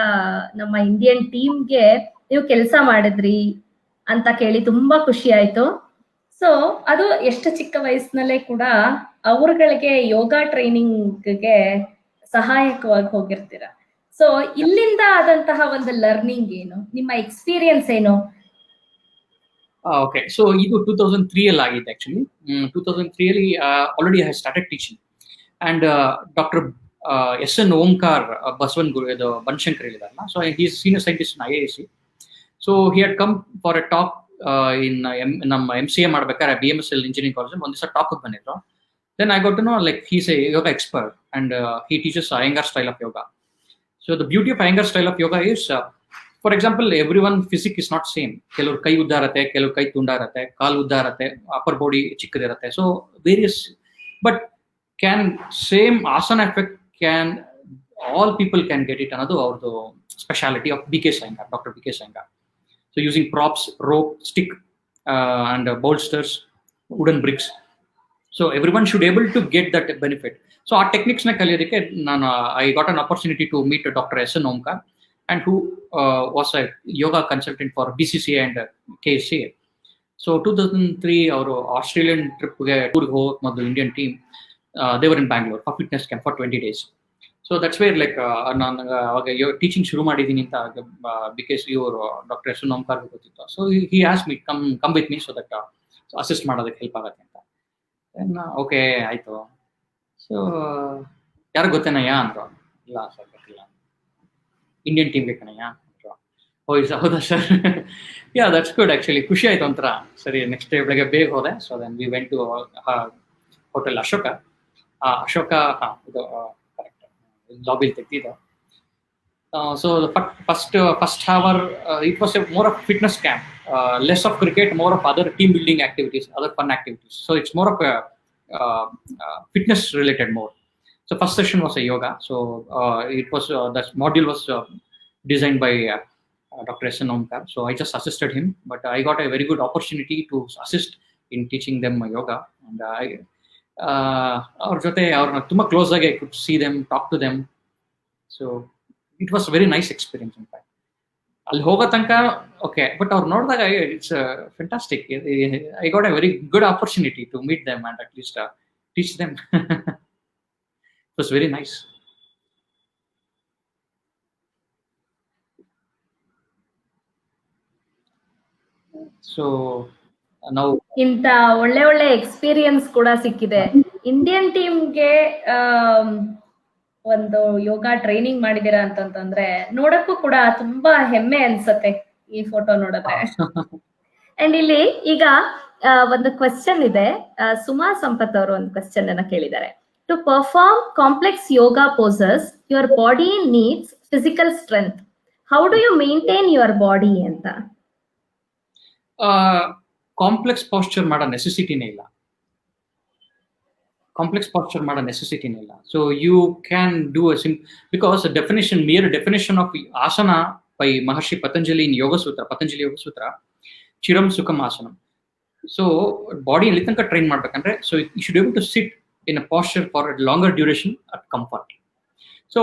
ನಮ್ಮ ಇಂಡಿಯನ್ ಟೀಮ್ಗೆ ನೀವು ಕೆಲಸ ಮಾಡಿದ್ರಿ ಅಂತ ಕೇಳಿ ತುಂಬಾ ಖುಷಿ ಆಯ್ತು. ಸೊ ಅದು ಎಷ್ಟು ಚಿಕ್ಕ ವಯಸ್ಸಿನಲ್ಲೇ ಕೂಡ ಅವ್ರಗಳಿಗೆ ಯೋಗ ಟ್ರೈನಿಂಗ್ಗೆ ಸಹಾಯಕವಾಗಿ ಹೋಗಿರ್ತೀರ. ಸೊ ಇಲ್ಲಿಂದ ಆದಂತಹ ಒಂದು ಲರ್ನಿಂಗ್ ಏನು, ನಿಮ್ಮ ಎಕ್ಸ್ಪೀರಿಯನ್ಸ್ ಏನು? ಓಕೆ, ಸೊ ಇದು 2003 ಅಲ್ಲಿ ಆಗಿದೆ ಆಕ್ಚುಲಿ. 2003 ಅಲ್ಲಿ already I started teaching and doctor S N. Omkar Basavanagudi, ಇದು ಬನಶಂಕರ್ ಹೇಳಿದಾರಲ್ಲ. So he is senior scientist in IISc. So he had come for a talk in ನಮ್ಮ MCA ಮಾಡ್ಬೇಕಾದ್ರೆ BMSL ಇಂಜಿನಿಯರಿಂಗ್ ಕಾಲೇಜ್ ಒಂದ್ ದಿವಸ ಟಾಪ್ ಬಂದಿದ್ರು. Then I got to know like he's a yoga expert and he teaches Iyengar style of yoga. So the beauty of Iyengar style of yoga is, for example, everyone physique is not same. ಕೆಲವರು ಕೈ ಉದ್ದ ಇರುತ್ತೆ, ಕೆಲವರು ಕೈ ತುಂಡ ಇರುತ್ತೆ, ಕಾಲು ಉದ್ದ ಇರುತ್ತೆ, ಅಪ್ಪರ್ ಬಾಡಿ ಚಿಕ್ಕದಿರುತ್ತೆ. So various, but can same asana effect can all people can get it. Another ಅವ್ರದ್ದು speciality of BK Iyengar, Dr. BK Iyengar. So using props, rope, stick, and bolsters, wooden bricks. So everyone should able to get that benefit. So our techniques na kaliyadike I got an opportunity to meet Dr. S.N. Omkar, and who was a yoga consultant for BCCA and KSCA. So 2003 our Australian trip tour go Indian team, they were in Bangalore for fitness camp for 20 days. So that's where like teaching shuru madidini anta because your Dr. S.N. Omkar gotittu. So he asked me come with me so that assist ಮಾಡೋದಕ್ಕೆ help ಆಗುತ್ತೆ ಅಂತ. Okay ಆಯ್ತು. So ಯಾರು ಗೊತ್ತೇನಯ್ಯ ಅಂದ್ರು. ಇಲ್ಲ sir ಗೊತ್ತಿಲ್ಲ. Indian ಟೀಮ್ಗೆ ಕಣಯ್ಯ ಅಂದ್ರು. ಹೌದಾ sir? Ya that's good actually. ಖುಷಿ ಆಯ್ತು ಒಂಥರ. ಸರಿ ನೆಕ್ಸ್ಟ್ ಡೇ ಬೆಳಗ್ಗೆ ಬೇಗ ಹೋದೆ. So then we went to hotel Ashoka. Ashoka ಇದು ಕರೆಕ್ಟ್ ಲಾಬಿಲಿ ತೆಗ್ದಿದ್ದು. So the first hour it was more of fitness camp, less of cricket, more of other team building activities, other fun activities. So it's more of a fitness related more. So first session was a yoga. So it was that module was designed by Dr. S.N. Omkar. So I just assisted him, but I got a very good opportunity to assist in teaching them yoga. And ಅವ್ರ ಜೊತೆ ಅವ್ರನ್ನ ತುಂಬಾ close ಆಗಿ I could see them, talk to them. So it was a very nice experience in fact. ಅಲ್ಲಿ ಹೋಗೋ ತನಕ okay, but ಅವ್ರು ನೋಡಿದಾಗ it's fantastic. I got a very good opportunity to meet them and at least teach them. It was very nice. So ನಾವು ಇಂತ ಒಳ್ಳೆ experience ಕೂಡ ಸಿಕ್ಕಿದೆ. ಇಂಡಿಯನ್ ಟೀಮ್ಗೆ ಒಂದು ಯೋಗ ಟ್ರೈನಿಂಗ್ ಮಾಡಿದೀರಾ ಅಂತಂದ್ರೆ ನೋಡಕ್ಕೂ ಕೂಡ ತುಂಬಾ ಹೆಮ್ಮೆ ಅನ್ಸತ್ತೆ ಈ ಫೋಟೋ ನೋಡಿದ್ರೆ. ಅಂಡ್ ಇಲ್ಲಿ ಈಗ ಒಂದು ಕ್ವೆಶ್ಚನ್ ಇದೆ. ಸುಮಾ ಸಂಪತ್ ಅವರು ಒಂದು ಕ್ವೆಶ್ಚನ್ ಅನ್ನ ಕೇಳಿದ್ದಾರೆ. To perform complex yoga poses your body needs physical strength. How do you maintain your body ಅಂತ. ಕಾಂಪ್ಲೆಕ್ಸ್ ಪಾಸ್ಚರ್ ಮಾಡೋ ನೆಸೆಸಿಟಿನೇ ಇಲ್ಲ. Complex posture mada necessity nilla. So you can do a because the mere definition of asana by Maharshi Patanjali in Patanjali Yoga Sutra, Chiram Sukham Asanam. So body ಅಲ್ಲಿ ತನಕ train ಮಾಡಬೇಕಂದ್ರೆ, so you should be able to sit in a posture for a longer duration at comfort. So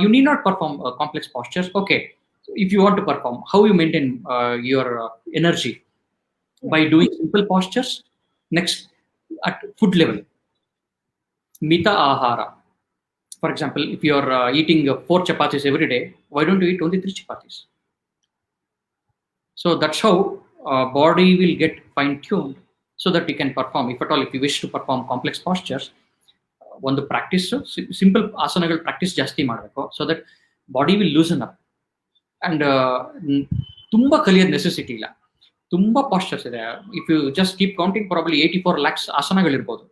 you need not perform complex postures. Okay, so if you want to perform, how you maintain your energy? By doing simple postures. Next, at food level, Mita Ahara. For example, if you are eating 4 chapatis every day, why don't you eat only 3 chapatis? So that's how body will get fine-tuned so that you can perform. If at all, if you wish to perform complex postures, one the practice, simple asanagal practice jasti ಮಾಡಬೇಕು, so that body will loosen up. And ತುಂಬಾ ಕಲಿಯೋದು necessity ಇಲ್ಲ. ತುಂಬಾ ಪಾಸ್ಚರ್ಸ್ ಇದೆ. If you just keep counting, probably 84 lakhs ಆಸನಗಳಿರ್ಬೋದು.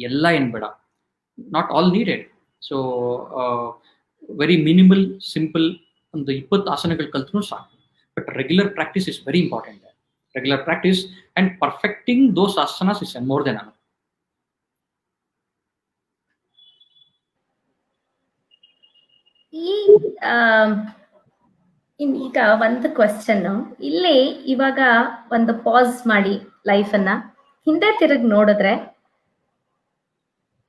ಎಲ್ಲ ಏನು ಬೇಡ, not all needed. So very minimal simple ಒಂದು 20 ಆಸನಗಳು ಕಲ್ತ್ರೂ ಸಾಕು. But regular practice is very important. Regular practice and perfecting those asanas is more than enough. ಈಗ ಒಂದು ಕ್ವೆಶ್ಚನ್ ಇಲ್ಲಿ, ಇವಾಗ ಒಂದು ಪಾಸ್ ಮಾಡಿ ಲೈಫ್ ಅನ್ನ ಹಿಂದೆ ತಿರುಗಿ ನೋಡಿದ್ರೆ,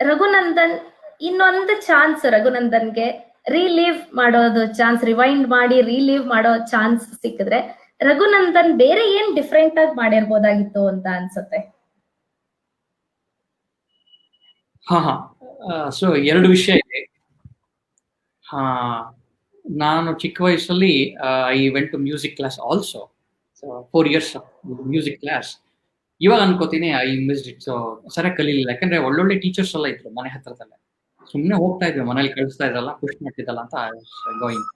ರಘುನಂದನ್ ಇನ್ನೊಂದು ಚಾನ್ಸ್ ರಘುನಂದನ್ಗೆ ರೀಲಿವ್ ಮಾಡೋದು ಚಾನ್ಸ್, ರಿವೈಂಡ್ ಮಾಡಿ ರೀಲಿವ್ ಮಾಡೋ ಚಾನ್ಸ್ ಸಿಕ್ಕಿದ್ರೆ ರಘುನಂದನ್ ಬೇರೆ ಏನ್ ಡಿಫ್ರೆಂಟ್ ಆಗಿ ಮಾಡಿರ್ಬೋದಾಗಿತ್ತು ಅಂತ ಅನ್ಸುತ್ತೆ? ಸೊ 2 ವಿಷಯ ಇದೆ. ನಾನು ಚಿಕ್ಕ ವಯಸ್ಸಲ್ಲಿ I went to music class also. So 4 years music class. ಇವಾಗ ಅನ್ಕೋತೀನಿ ಐ ಮಿಸ್ಡ್ ಇಟ್. ಸೊ ಸರಿಯಾಗಿ ಕಲೀಲಿಲ್ಲ, ಯಾಕಂದ್ರೆ ಒಳ್ಳೊಳ್ಳೆ ಟೀಚರ್ಸ್ ಎಲ್ಲ ಇದ್ರು ಮನೆ ಹತ್ರದಲ್ಲೇ. ಸುಮ್ಮನೆ ಹೋಗ್ತಾ ಇದ್ವಿ, ಮನೇಲಿ ಕಳಿಸ್ತಾ ಇದ್ರಲ್ಲ, ಪುಷ್ ಮಾಡ್ತಿದ್ದಲ್ಲ ಅಂತ ಗೋಯಿಂಗ್.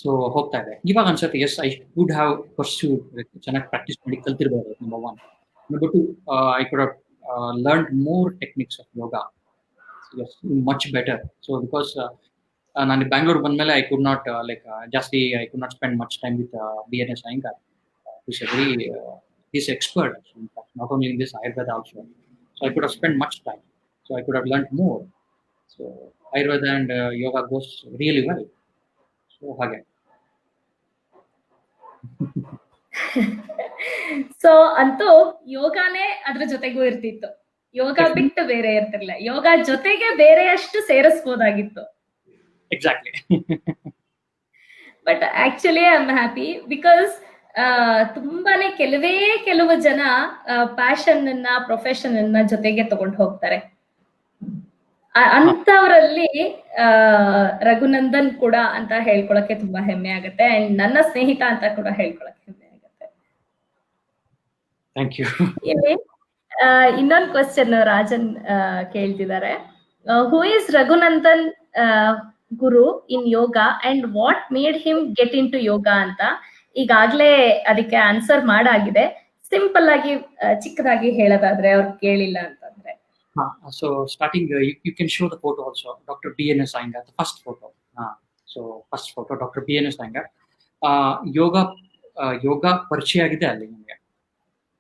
ಸೊ ಹೋಗ್ತಾ ಇದೆ. ಇವಾಗ ಅನ್ಸುತ್ತೆ yes I would have pursued, ಚೆನ್ನಾಗಿ ಪ್ರಾಕ್ಟೀಸ್ ಮಾಡಿ ಕಲ್ತಿರ್ಬೋದು. Number one. Number two, I could have learned more techniques of yoga, yes much better. So because ನಾನು ಬ್ಯಾಂಗ್ಳೂರ್ ಬಂದ್ಮೇಲೆ ಐ ಕುಡ್ ನಾಟ್ ಜಾಸ್ತಿ I could not spend much time with BNS Iyengar. He's a very he's expert, in fact, not only in this Ayurveda also. So I could have spent much time. So I could have learned more. So Ayurveda and yoga goes really well. So hage. So ಅಂತೂ ಯೋಗಾನೇ ಅದ್ರ ಜೊತೆಗೂ ಇರ್ತಿತ್ತು, ಯೋಗ ಬಿಟ್ಟು ಬೇರೆ ಇರ್ತಿರ್ಲಿಲ್ಲ, ಯೋಗ ಜೊತೆಗೆ ಬೇರೆಯಷ್ಟು ಸೇರಿಸ್ಬೋದಾಗಿತ್ತು. Exactly. But actually I am happy because ತುಂಬಾನೇ ಕೆಲವು ಜನ ಪ್ಯಾಷನ್ ಅನ್ನ ಪ್ರೊಫೆಷನ್ ಅನ್ನ ಜೊತೆಗೆ ತಗೊಂಡು ಹೋಗ್ತಾರೆ. ಅಂತವರಲ್ಲಿ ರಘುನಂದನ್ ಕೂಡ ಅಂತ ಹೇಳ್ಕೊಳಕ್ಕೆ ತುಂಬಾ ಹೆಮ್ಮೆ ಆಗುತ್ತೆ, ಅಂಡ್ ನನ್ನ ಸ್ನೇಹಿತ ಅಂತ ಕೂಡ ಹೇಳ್ಕೊಳಕ್ಕೆ ಹೆಮ್ಮೆ ಆಗುತ್ತೆ. Thank you. ಇಲ್ಲಿ ಇನ್ನೊಂದು ಕ್ವಶನ್ ರಾಜನ್ ಕೇಳ್ತಿದ್ದಾರೆ, who is Raghunandan guru in yoga and what made him get into yoga ಅಂತ. ಈಗಾಗ್ಲೇ ಅದಕ್ಕೆ ಆನ್ಸರ್ ಮಾಡಾಗಿದೆ. ಸಿಂಪಲ್ ಆಗಿ ಚಿಕ್ಕದಾಗಿ ಹೇಳೋದಾದ್ರೆ ಅವ್ರು ಕೇಳಿಲ್ಲ ಅಂತಂದ್ರೆ. So starting, you can show the photo also. Dr. BNS Iyengar, the first photo. So first photo, Dr. BNS Iyengar. Yoga ಪರಿಚಯ ಆಗಿದೆ ಅಲ್ಲಿ ನಿಮಗೆ.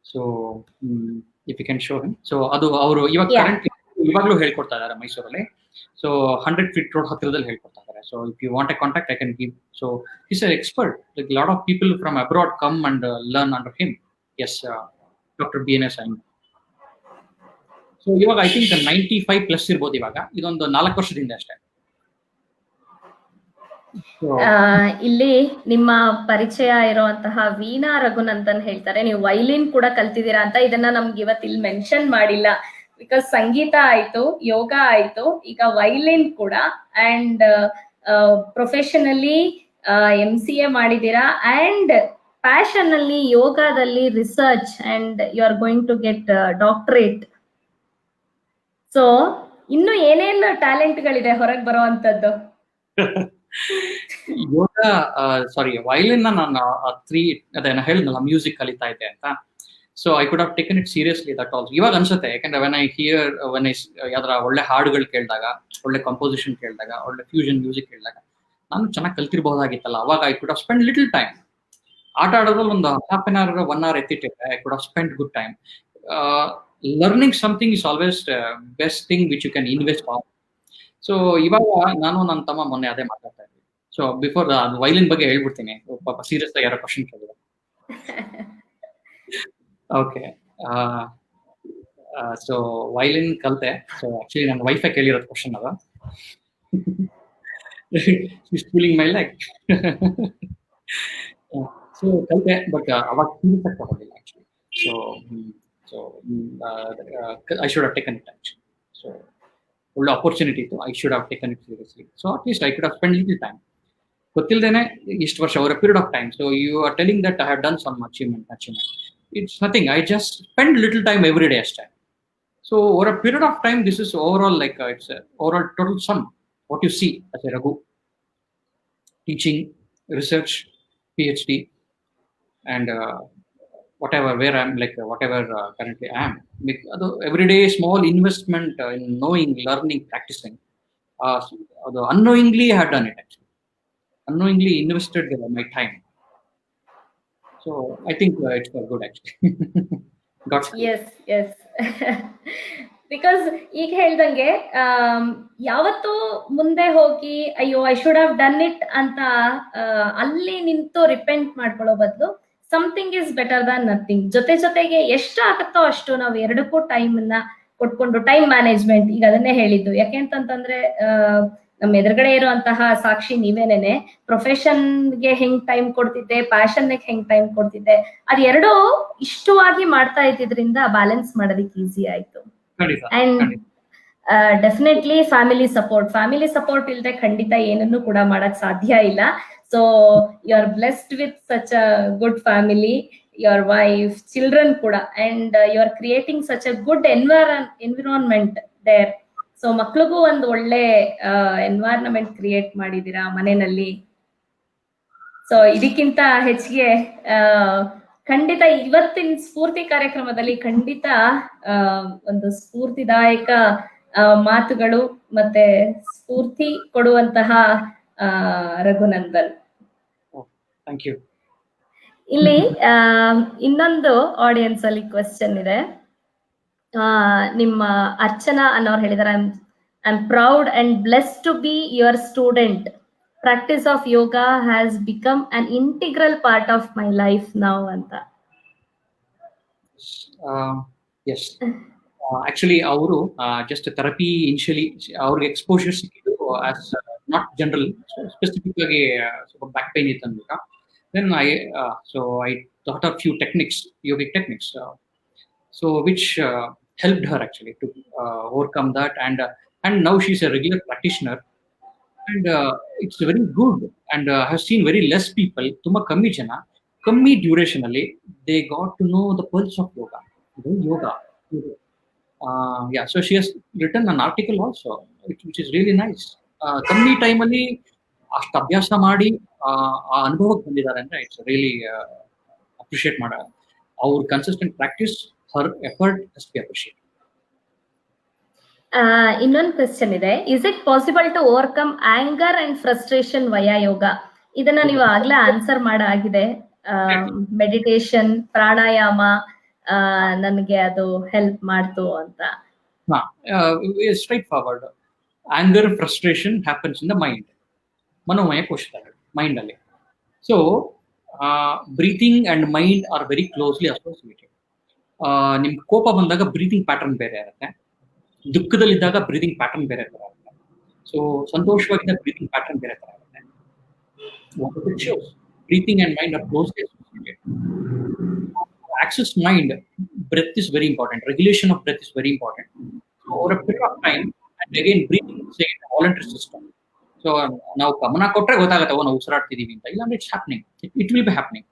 So if you can show him. So ಅದು ಅವರು ಇವಾಗಲೂ ಹೇಳ್ಕೊಡ್ತಾ ಇದ್ದಾರೆ ಮೈಸೂರಲ್ಲಿ. So 100 feet road ಹತ್ತಿರದಲ್ಲಿ ಹೇಳ್ಕೊಡ್ತಾ ಇದ್ದಾರೆ. So if you want a contact, I can give. So he's an expert. Like a lot of people from abroad come and learn under him. Yes, Dr. BNS Iyengar. So ಇವಾಗ I think 95+ ಇರ್ಬೋದು ಇವಾಗ. ಇದೊಂದು 4 ವರ್ಷದಿಂದ ಅಷ್ಟೇ. ಇಲ್ಲಿ ನಿಮ್ಮ ಪರಿಚಯ ಇರುವಂತಹ ವೀಣಾ ರಘುನಂದನ್ ಹೇಳ್ತಾರೆ, ನೀವು ವೈಲಿನ್ ಕೂಡ ಕಲ್ತಿದ್ದೀರಾ ಅಂತ. ಇದನ್ನ ನಮ್ಗೆ ಇವತ್ತು ಇಲ್ಲಿ ಮೆನ್ಷನ್ ಮಾಡಿಲ್ಲ, ಬಿಕಾಸ್ ಸಂಗೀತ ಆಯ್ತು, ಯೋಗ ಆಯ್ತು, ಈಗ ವೈಲಿನ್ ಕೂಡ. ಅಂಡ್ ಪ್ರೊಫೆಷನಲಿ MCA ಮಾಡಿದೀರಾ, ಅಂಡ್ ಪ್ಯಾಷನ್ ಅಲ್ಲಿ ಯೋಗದಲ್ಲಿ research, and you are going to get doctorate. So ಇನ್ನು ಏನೇನು ಟ್ಯಾಲೆಂಟ್ಗಳಿದೆ ಹೊರಗೆ ಬರುವಂತದ್ದು? ಯೋಗ, ಸಾರಿ, ವೈಲಿನ್ ನಾನು ಅದೇನ ಹೇಳಿದ್ನಲ್ಲ, ಮ್ಯೂಸಿಕ್ ಕಲಿತಾ ಇದ್ದೆ ಅಂತ. So I could have taken it seriously, that also. ಇವಾಗ ಅನ್ಸುತ್ತೆ, ಯಾಕಂದ್ರೆ ವೆನ್ ಐ ಯಾವ್ದಾರ ಒಳ್ಳೆ ಹಾಡುಗಳು ಕೇಳಿದಾಗ, ಒಳ್ಳೆ ಕಂಪೋಸಿಷನ್ ಕೇಳಿದಾಗ, ಒಳ್ಳೆ ಫ್ಯೂಷನ್ ಮ್ಯೂಸಿಕ್ ಕೇಳಿದಾಗ ನಾನು ಚೆನ್ನಾಗಿ ಕಲ್ತಿರ್ಬಹುದಾಗಿತ್ತಲ್ಲ. ಅವಾಗ I could have spend little time. ಆಟ ಆಡೋದ್ರಲ್ಲಿ ಒಂದು half an hour 1 hour ಎತ್ತಿಟ್ಟಿದ್ರೆ I could have spend good time. Learning something is always the best thing which you can invest on. So ಇವಾಗ ನಾನು ನನ್ನ ತಮ್ಮ ಮೊನ್ನೆ ಅದೇ ಮಾತಾಡ್ತಾ ಇದ್ವಿ. ಸೊ ಬಿಫೋರ್ ವೈಲಿನ್ ಬಗ್ಗೆ ಹೇಳ್ಬಿಡ್ತೀನಿ, ಪಾಪ ಸೀರಿಯಸ್ ಆಗಿ ಯಾರೋ ಕ್ವಶನ್ ಕೇಳಿದ್ರು. ಓಕೆ, ಸೊ ವೈಲಿನ್ ಕಲಿತೆ. ಸೊ ಆಕ್ಚುಲಿ ನನ್ನ ವೈಫೈ ಕೇಳಿರೋದು ಕ್ವಶನ್ ಅದ. Schooling my like. ಸೊ ಕಲಿತೆ, ಬಟ್ ಅವಾಗ ಸೀರಿಯಸ್ ಆಗಿ ತಗೊಂಡಿಲ್ಲ actually. So I should have taken it actually. So ಒಳ್ಳೆ ಆಪರ್ಚುನಿಟಿ ಇತ್ತು, I should have taken it seriously. So at least I could have spend little time. ಗೊತ್ತಿಲ್ಲದೇನೆ ಇಷ್ಟು ವರ್ಷ, ಅವರ period of time. So you are telling that I have done some achievement. It's nothing, I just spend little time every day ಅಷ್ಟೇ. So over a period of time, this is overall like it's overall total sum what you see as a Raghu. Teaching, research, PhD, and whatever, where I'm like, whatever currently I am. Every day small investment in knowing, learning, practicing. Unknowingly I have done it actually. Unknowingly invested my time. So I think it's good actually. Yes. Because ಈಗ ಹೇಳ್ದಂಗೆ ಯಾವತ್ತೂ ಮುಂದೆ ಹೋಗಿ ಅಯ್ಯೋ I should have done it ಅಂತ ಅಲ್ಲಿ ನಿಂತು repent ಮಾಡ್ಕೊಳ್ಳೋ ಬದಲು something is better than nothing. ಜೊತೆಗೆ ಎಷ್ಟು ಆಗುತ್ತೋ ಅಷ್ಟು ನಾವು ಎರಡಕ್ಕೂ ಟೈಮ್ ಅನ್ನ ಕೊಟ್ಕೊಂಡು, ಟೈಮ್ ಮ್ಯಾನೇಜ್ಮೆಂಟ್ ಈಗ ಅದನ್ನೇ ಹೇಳಿದ್ದು. ಯಾಕೆ ಅಂತಂತಂದ್ರೆ ನಮ್ಮ ಎದುರುಗಡೆ ಇರುವಂತಹ ಸಾಕ್ಷಿ ನೀವೇನೇನೆ, ಪ್ರೊಫೆಷನ್ಗೆ ಹೆಂಗ್ ಟೈಮ್ ಕೊಡ್ತಿದ್ದೆ, ಪ್ಯಾಷನ್ಗೆ ಹೆಂಗ್ ಟೈಮ್ ಕೊಡ್ತಿದ್ದೆ, ಅದೆರಡೂ ಇಷ್ಟವಾಗಿ ಮಾಡ್ತಾ ಇದ್ದಿದ್ರಿಂದ ಬ್ಯಾಲೆನ್ಸ್ ಮಾಡೋದಕ್ಕೆ ಈಸಿ ಆಯ್ತು. ಅಂಡ್ ಡೆಫಿನೆಟ್ಲಿ ಫ್ಯಾಮಿಲಿ ಸಪೋರ್ಟ್ ಇಲ್ಲದೆ ಖಂಡಿತ ಏನನ್ನು ಕೂಡ ಮಾಡಕ್ ಸಾಧ್ಯ ಇಲ್ಲ. So you are blessed with such a good family, your wife, children kuda, and you are creating such a good environment there. So ಮಕ್ಕಳಿಗೂ ಒಂದು ಒಳ್ಳೆ ಎನ್ವೈರನ್ಮೆಂಟ್ ಕ್ರಿಯೇಟ್ ಮಾಡಿದೀರಾ ಮನೆಯಲ್ಲಿ. ಸೊ ಇದಕ್ಕಿಂತ ಹೆಚ್ಚಿಗೆ ಆ, ಖಂಡಿತ ಇವತ್ತಿನ ಸ್ಫೂರ್ತಿ ಕಾರ್ಯಕ್ರಮದಲ್ಲಿ ಖಂಡಿತ ಆ, ಒಂದು ಸ್ಫೂರ್ತಿದಾಯಕ ಮಾತುಗಳು ಮತ್ತೆ ಸ್ಫೂರ್ತಿ ಕೊಡುವಂತಹ ಆ, ರಘುನಂದನ್. Thank you. ಇಲ್ಲಿ ಇನ್ನೊಂದು ಆಡಿಯನ್ಸ್ ಅಲ್ಲಿ ಕ್ವೆಶ್ಚನ್ ಇದೆ. ನಿಮ್ಮ ಅರ್ಚನಾ ಅನ್ನೋರು ಹೇಳಿದಾರೆ, I am proud and blessed to be your student. Practice of yoga has become an integral part of my life now ಅಂತ. ಎಸ್, ಆಕ್ಚುಲಿ ಅವರು ಜಸ್ಟ್ ಥೆರಪಿ ಇನಿಷಿಯಲಿ ಅವ್ರಿಗೆ ಎಕ್ಸ್ಪೋಜರ್ ಸಿಕ್ಕಿದ್ದು ಆಸ್ ನಾಟ್ ಜನರಲ್, ಸ್ಪೆಸಿಫಿಕ್ ಆಗಿ ಸ್ವಲ್ಪ ಬ್ಯಾಕ್ ಪೈನ್ ಇತ್ತು ಅಂದ್ಬಿಟ್ಟು. Then I thought of few techniques, yogic techniques, so which helped her actually to overcome that, and now she's a regular practitioner, and it's very good, and I have seen very less people, ತುಂಬಾ ಕಮ್ಮಿ ಜನ ಕಮ್ಮಿ duration ಅಲ್ಲಿ they got to know the pulse of yoga. Yeah, so she has written an article also, which is really nice. ಕಮ್ಮಿ ಟೈಮಲ್ಲಿ ಅಷ್ಟು ಅಭ್ಯಾಸ ಮಾಡಿ ಆ ಅನುಭವಕ್ಕೆ ಬಂದಿದ್ದಾರೆ ಅಂದ್ರೆ ಇಟ್ಸ್ ರಿಯಲಿ ಅಪ್ರಿಷಿಯೇಟ್ ಮಾಡ. ಅವ್ರ consistent practice, her effort has be appreciate. ಇನ್ನೊಂದು ಕ್ವೆಶ್ಚನ್ ಇದೆ, is it possible to overcome anger and frustration via yoga? ಇದನ್ನ ನೀವು ಆಗ್ಲೇ ಆನ್ಸರ್ ಮಾಡಾಗಿದೆ. ಮೆಡಿಟೇಷನ್, ಪ್ರಾಣಾಯಾಮ ನನಗೆ ಅದು ಹೆಲ್ಪ್ ಮಾಡ್ತು ಅಂತ. Straightforward, anger frustration happens in the mind, ಮನೋಮಯ ಕೋಶದಲ್ಲಿ, ಮೈಂಡ್ ಅಲ್ಲಿ. So breathing and mind are very closely associated. ನಿಮ್ಗೆ ಕೋಪ ಬಂದಾಗ ಬ್ರೀತಿಂಗ್ ಪ್ಯಾಟರ್ನ್ ಬೇರೆ ಇರುತ್ತೆ, ದುಃಖದಲ್ಲಿದ್ದಾಗ ಬ್ರೀತಿಂಗ್ ಪ್ಯಾಟರ್ನ್ ಬೇರೆ ತರ ಇರುತ್ತೆ, ಸೊ ಸಂತೋಷವಾಗಿದ್ದಾಗ ಬ್ರೀತಿಂಗ್ ಪ್ಯಾಟರ್ನ್ ಬೇರೆ ತರ ಇರುತ್ತೆ. Breathing and mind R closely associated. Access mind, breath is very important, regulation of breath is very important. So over a period of time, and again breathing is a voluntary system. So ನಾವು ಗಮನ ಕೊಟ್ಟರೆ ಗೊತ್ತಾಗುತ್ತೆ ನಾವು ಉಸಿರಾಡ್ತಿದೀವಿ ಅಂತ, ಇಲ್ಲಾಂದ್ರೆ it's happening, it will be happening.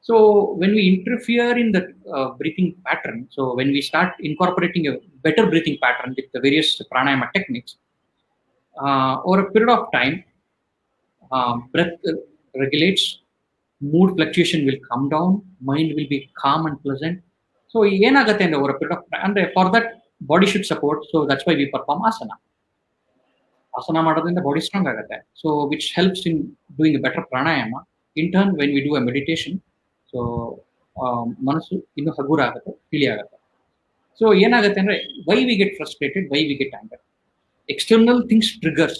So when we interfere in the breathing pattern, so when we start incorporating a better breathing pattern with the various pranayama techniques, over a period of time, breath regulates, mood fluctuation will come down, mind will be calm and pleasant. So ಏನಾಗುತ್ತೆ ಅಂದ್ರೆ over a period of time, ಅಂದ್ರೆ for that body should support, so that's why we perform asana. Asana ಮಾಡೋದ್ರಿಂದ body strong ಆಗುತ್ತೆ, so which helps in doing a better pranayama. In turn, when we do a meditation, so ಮನಸ್ಸು ಇನ್ನೂ ಹಗುರ ಆಗುತ್ತೆ, ತಿಳಿ ಆಗುತ್ತೆ. So ಏನಾಗುತ್ತೆ ಅಂದ್ರೆ why we get frustrated, why we get anger, external things triggers.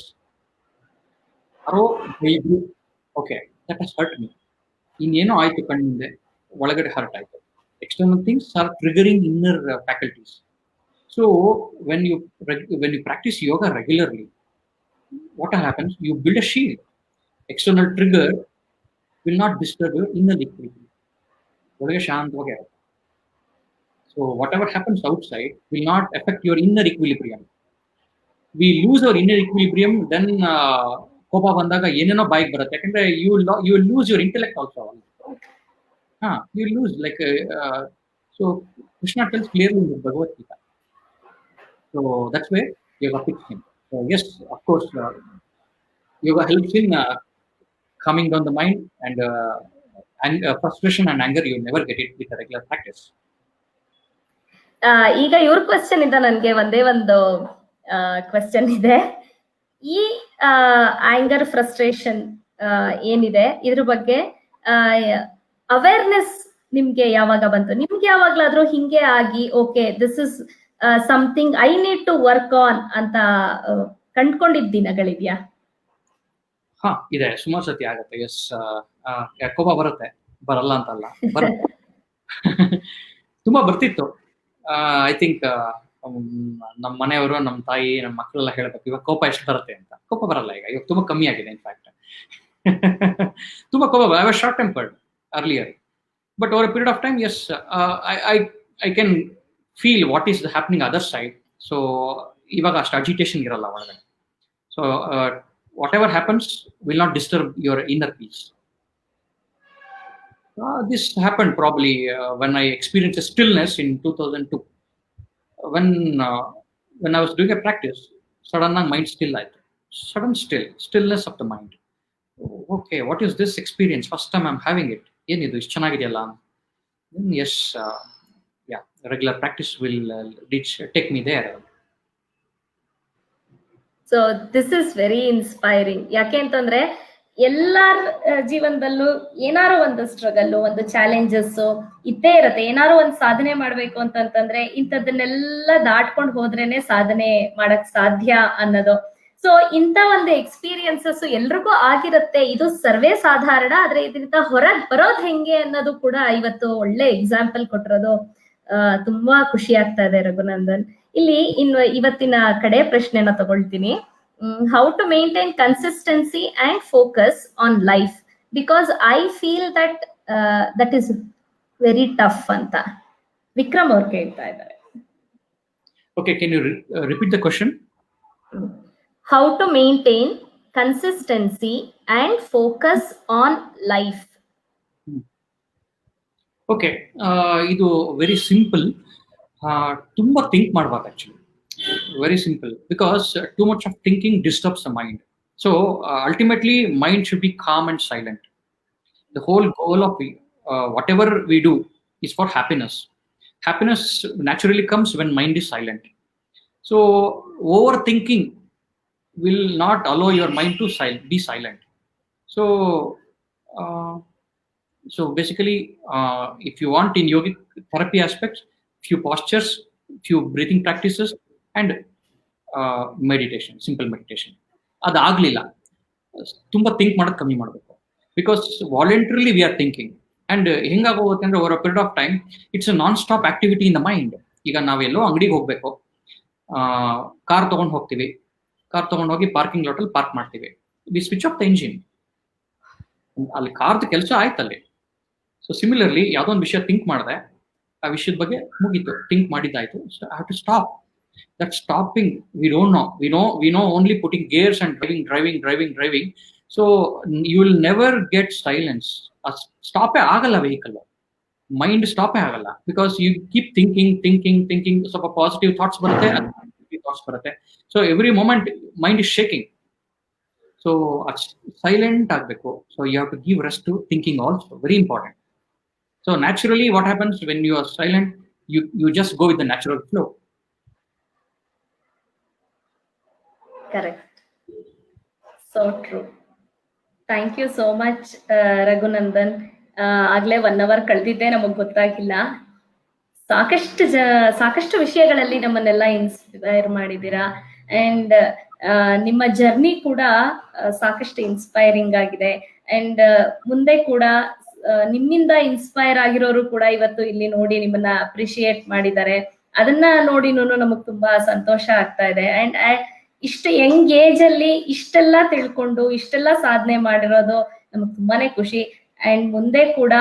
Okay, that has hurt me, ಇನ್ನೇನೋ ಆಯ್ತು ಕಣ್ಣಿಂದೆ, ಒಳಗಡೆ ಹರ್ಟ್ ಆಯ್ತು. External things are triggering inner faculties. So when you practice yoga regularly, what happens, you build a shield. External trigger will not disturb your inner equilibrium, ಒಳಗೆ ಶಾಂತವಾಗಿ ಆಗುತ್ತೆ. So whatever happens outside will not effect your inner equilibrium. We lose our inner equilibrium, then ಕೋಪ ಬಂದಾಗ ಏನೇನೋ ಬಾಯಿಗೆ ಬರುತ್ತೆ, ಯಾಕಂದ್ರೆ you will lose your intellect also. You lose like, so Krishna tells clearly in Bhagwat Gita. So that's way yoga fits in. So yes, of course yoga helps in calming down the mind, and frustration and anger you never get it with a regular practice. ಈಗ ಇವ್ರ question ಇಂದ ನನ್ಗೆ ಒಂದೇ ಒಂದು question ಇದೆ. ಈ anger frustration ಏನಿದೆ ಇದ್ರ ಬಗ್ಗೆ ಅವೇರ್ನೆಸ್ ನಿಮ್ಗೆ ಯಾವಾಗ ಬಂತು? ನಿಮ್ಗೆ ಯಾವಾಗ್ಲಾದ್ರೂ ಹಿಂಗೆ ಆಗಿ okay this is something I need to work on ಅಂತ ಕಂಡ್ಕೊಂಡಿದ್ದ ದಿನಗಳಿದ್ಯಾ? ಇದೆ, ಸುಮಾರು ಸತಿ ಆಗತ್ತೆ. ಎಸ್, ಕೋಪ ಬರುತ್ತೆ, ಬರಲ್ಲ ಅಂತಲ್ಲ, ಬರುತ್ತೆ. ತುಂಬಾ ಬರ್ತಿತ್ತು. ಐ ಥಿಂಕ್ ನಮ್ಮ ಮನೆಯವರು, ನಮ್ಮ ತಾಯಿ, ನಮ್ಮ ಮಕ್ಕಳೆಲ್ಲ ಹೇಳ್ಬೇಕು, ಇವಾಗ ಕೋಪ ಎಷ್ಟು ಬರುತ್ತೆ ಅಂತ. ಕೋಪ ಬರಲ್ಲ ಈಗ, ಇವಾಗ ತುಂಬಾ ಕಮ್ಮಿ ಆಗಿದೆ. ಇನ್ಫ್ಯಾಕ್ಟ್ ತುಂಬಾ ಕೋಪ, I was short tempered earlier, but over a period of time, yes, I can feel what is happening other side. So ಇವಾಗ ಅಷ್ಟು ಅಜಿಟೇಷನ್ ಇರಲ್ಲ ಒಳಗಡೆ. So whatever happens will not disturb your inner peace. This happened probably when I experienced a stillness in 2002. When I was doing a practice, sudden mind still, stillness of the mind. Okay, what is this experience, first time I am having it, ಏನಿದು ಇಷ್ಟು ಚೆನ್ನಾಗಿದೆಯಲ್ಲ. Yes, yeah, regular practice will take me there. So this is very inspiring. ಯಾಕೆ ಅಂತಂದ್ರೆ ಎಲ್ಲಾರ ಜೀವನದಲ್ಲೂ ಏನಾರು ಒಂದು struggle, ಒಂದು ಚಾಲೆಂಜಸ್ ಇದ್ದೇ ಇರತ್ತೆ. ಏನಾರು ಒಂದು ಸಾಧನೆ ಮಾಡ್ಬೇಕು ಅಂತಂತಂದ್ರೆ ಇಂಥದನ್ನೆಲ್ಲ ದಾಟ್ಕೊಂಡು ಹೋದ್ರೇನೆ ಸಾಧನೆ ಮಾಡಕ್ ಸಾಧ್ಯ ಅನ್ನೋದು. ಸೊ ಇಂಥ ಒಂದು ಎಕ್ಸ್ಪೀರಿಯನ್ಸಸ್ ಎಲ್ರಿಗೂ ಆಗಿರುತ್ತೆ, ಇದು ಸರ್ವೇ ಸಾಧಾರಣ. ಆದ್ರೆ ಇದರಿಂದ ಹೊರಗ್ ಬರೋದ್ ಹೆಂಗೆ ಅನ್ನೋದು ಕೂಡ ಇವತ್ತು ಒಳ್ಳೆ ಎಕ್ಸಾಂಪಲ್ ಕೊಟ್ಟಿರೋದು ತುಂಬಾ ಖುಷಿ ಆಗ್ತಾ ಇದೆ ರಘುನಂದನ್. ಇಲ್ಲಿ ಇವತ್ತಿನ ಕಡೆ ಪ್ರಶ್ನೆನ ತಗೊಳ್ತೀನಿ. How to maintain consistency and focus on life, because I feel that is very tough ಅಂತ ವಿಕ್ರಮ್ ಅವ್ರು ಕೇಳ್ತಾ ಇದ್ದಾರೆ. Okay, can you repeat the question? How to maintain consistency and focus on life. Okay, ಇದು ವೆರಿ ಸಿಂಪಲ್. ತುಂಬಾ think ಮಾಡ್ಬೇಕು actually. Very simple, because too much of thinking disturbs the mind. So ultimately mind should be calm and silent. The whole goal of whatever we do is for happiness. Happiness naturally comes when mind is silent. So overthinking will not allow your mind to be silent. So basically, if you want in yogic therapy aspects, few postures, few breathing practices, and meditation, simple meditation. ಅದಾಗಲಿಲ್ಲ, ತುಂಬ think ಮಾಡೋದು ಕಮ್ಮಿ ಮಾಡಬೇಕು. Because voluntarily we are thinking, and ಹೆಂಗಾಗೋಗುತ್ತೆ ಅಂದರೆ over a period of time it's a non stop activity in the mind. ಈಗ ನಾವೆಲ್ಲೋ ಅಂಗಡಿಗೆ ಹೋಗಬೇಕು, ಕಾರ್ ತೊಗೊಂಡು ಹೋಗ್ತೀವಿ, ಕಾರ್ ತೊಗೊಂಡು ಹೋಗಿ ಪಾರ್ಕಿಂಗ್ ಲಾಟಲ್ಲಿ ಪಾರ್ಕ್ ಮಾಡ್ತೀವಿ, we switch off the engine, ಅಲ್ಲಿ ಕಾರ್ದು ಕೆಲಸ ಆಯ್ತಲ್ಲಿ. ಸೊ ಸಿಮಿಲರ್ಲಿ ಯಾವುದೋ ಒಂದು ವಿಷಯ ಥಿಂಕ್ ಮಾಡಿದೆ, ಆ ವಿಷಯದ ಬಗ್ಗೆ ಮುಗೀತು, ಥಿಂಕ್ ಮಾಡಿದ್ದಾಯ್ತು. So I have to stop. That stopping we don't know. We know only putting gears and driving. So you will never get silence. Stop agala vehicle, mind stop agala, because you keep thinking. So positive thoughts barutte and negative thoughts barutte. So every moment mind is shaking. So silent agbeku. So you have to give rest to thinking also, very important. So naturally what happens when you are silent, you just go with the natural flow. Correct. So true. Thank you so much, Raghunandan. ಆಗ್ಲೇ 1 hour ಕಳೆದಿದ್ದೆ ನಮಗ್ ಗೊತ್ತಾಗಿಲ್ಲ. ಸಾಕಷ್ಟು ವಿಷಯಗಳಲ್ಲಿ ನಮ್ಮನ್ನೆಲ್ಲ inspire ಮಾಡಿದ್ದೀರಾ. And ನಿಮ್ಮ journey ಕೂಡ ಸಾಕಷ್ಟು ಇನ್ಸ್ಪೈರಿಂಗ್ ಆಗಿದೆ. ಅಂಡ್ ಮುಂದೆ ಕೂಡ ನಿಮ್ಮಿಂದ ಇನ್ಸ್ಪೈರ್ ಆಗಿರೋರು ಕೂಡ ಇವತ್ತು ಇಲ್ಲಿ ನೋಡಿ ನಿಮ್ಮನ್ನ ಅಪ್ರಿಶಿಯೇಟ್ ಮಾಡಿದ್ದಾರೆ. ಅದನ್ನ ನೋಡಿನೂ ನಮಗ್ ತುಂಬಾ ಸಂತೋಷ ಆಗ್ತಾ ಇದೆ. ಅಂಡ್ ಇಷ್ಟು ಯಂಗ್ ಏಜ್ ಅಲ್ಲಿ ಇಷ್ಟೆಲ್ಲ ತಿಳ್ಕೊಂಡು ಇಷ್ಟೆಲ್ಲ ಸಾಧನೆ ಮಾಡಿರೋದು ನಮಗ್ ತುಂಬಾನೇ ಖುಷಿ. ಅಂಡ್ ಮುಂದೆ ಕೂಡ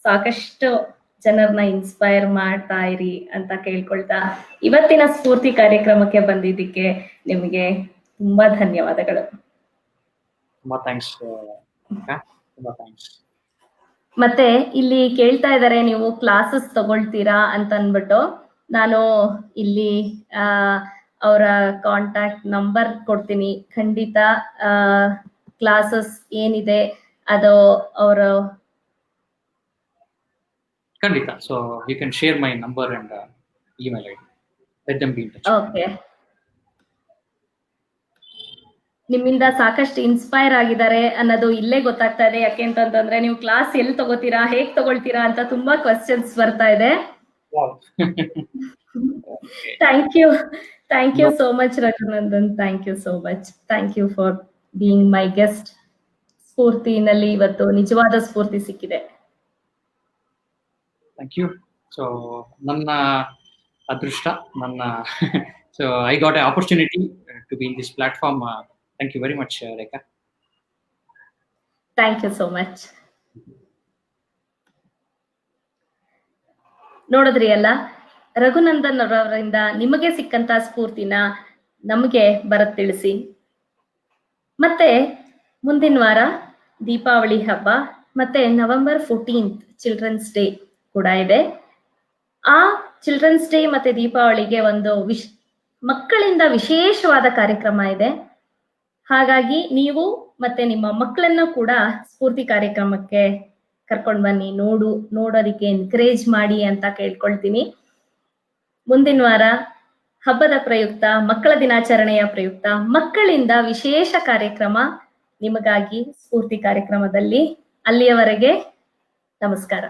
ಸಾಕಷ್ಟು ಜನರನ್ನ ಇನ್ಸ್ಪೈರ್ ಮಾಡ್ತಾ ಇರಿ ಅಂತ ಕೇಳ್ಕೊಳ್ತಾ ಇವತ್ತಿನ ಸ್ಫೂರ್ತಿ ಕಾರ್ಯಕ್ರಮಕ್ಕೆ ಬಂದಿದ್ದಕ್ಕೆ ನಿಮಗೆ ತುಂಬಾ ಧನ್ಯವಾದಗಳು. ತುಂಬಾ ಥ್ಯಾಂಕ್ಸ್. ಮತ್ತೆ ಇಲ್ಲಿ ಕೇಳ್ತಾ ಇದ್ದಾರೆ ನೀವು ಕ್ಲಾಸಸ್ ತಗೊಳ್ತೀರಾ ಅಂತ ಅನ್ಬಿಟ್ಟು. ನಾನು ಇಲ್ಲಿ ಅವರ ಕಾಂಟ್ಯಾಕ್ಟ್ ನಂಬರ್ ಕೊಡ್ತೀನಿ. ಖಂಡಿತ ಕ್ಲಾಸಸ್ ಏನಿದೆ ಅದು ಅವರು ಖಂಡಿತ. So you can share my number and email ID. Let them be in touch. Okay. ನಿಮ್ಮಿಂದ ಸಾಕಷ್ಟು ಇನ್ಸ್ಪೈರ್ ಆಗಿದ್ದಾರೆ ಅನ್ನೋದು ಇಲ್ಲೇ ಗೊತ್ತಾಗ್ತಾ ಇದೆ. ಯಾಕೆ ಅಂತಂದ್ರೆ ನೀವು ಕ್ಲಾಸ್ ಎಲ್ಲಿ ತಗೋತೀರಾ, ಹೇಗ್ ತಗೊಳ್ತೀರಾ ಅಂತ ತುಂಬಾ ಕ್ವಶನ್ಸ್ ಬರ್ತಾ ಇದೆ. Thank you so much, Raghunandan. Thank you so much. Thank you for being my guest. ಸ್ಫೂರ್ತಿನಲ್ಲಿ ಇವತ್ತು ನಿಜವಾದ ಸ್ಫೂರ್ತಿ ಸಿಕ್ಕಿದೆ. Thank you. ಸೊ ನನ್ನ ಅದೃಷ್ಟ, so I got a opportunity to be in this platform. Thank you very much Rekha. Thank you so much. ನೋಡಿದ್ರಿ ಅಲ್ಲ, ರಘುನಂದನ್ ಅವರಿಂದ ನಿಮಗೆ ಸಿಕ್ಕಂತ ಸ್ಫೂರ್ತಿನ ನಮಗೆ ಬರತ್ ತಿಳಿಸಿ. ಮತ್ತೆ ಮುಂದಿನ ವಾರ ದೀಪಾವಳಿ ಹಬ್ಬ ಮತ್ತೆ ನವೆಂಬರ್ 14th ಚಿಲ್ಡ್ರನ್ಸ್ ಡೇ ಕೂಡ ಇದೆ. ಆ ಚಿಲ್ಡ್ರನ್ಸ್ ಡೇ ಮತ್ತೆ ದೀಪಾವಳಿಗೆ ಒಂದು ಮಕ್ಕಳಿಂದ ವಿಶೇಷವಾದ ಕಾರ್ಯಕ್ರಮ ಇದೆ. ಹಾಗಾಗಿ ನೀವು ಮತ್ತೆ ನಿಮ್ಮ ಮಕ್ಕಳನ್ನ ಕೂಡ ಸ್ಫೂರ್ತಿ ಕಾರ್ಯಕ್ರಮಕ್ಕೆ ಕರ್ಕೊಂಡು ಬನ್ನಿ, ನೋಡೋದಕ್ಕೆ ಎನ್ಕರೇಜ್ ಮಾಡಿ ಅಂತ ಕೇಳ್ಕೊಳ್ತೀನಿ. ಮುಂದಿನ ವಾರ ಹಬ್ಬದ ಪ್ರಯುಕ್ತ, ಮಕ್ಕಳ ದಿನಾಚರಣೆಯ ಪ್ರಯುಕ್ತ ಮಕ್ಕಳಿಂದ ವಿಶೇಷ ಕಾರ್ಯಕ್ರಮ ನಿಮಗಾಗಿ ಸ್ಫೂರ್ತಿ ಕಾರ್ಯಕ್ರಮದಲ್ಲಿ. ಅಲ್ಲಿಯವರೆಗೆ ನಮಸ್ಕಾರ.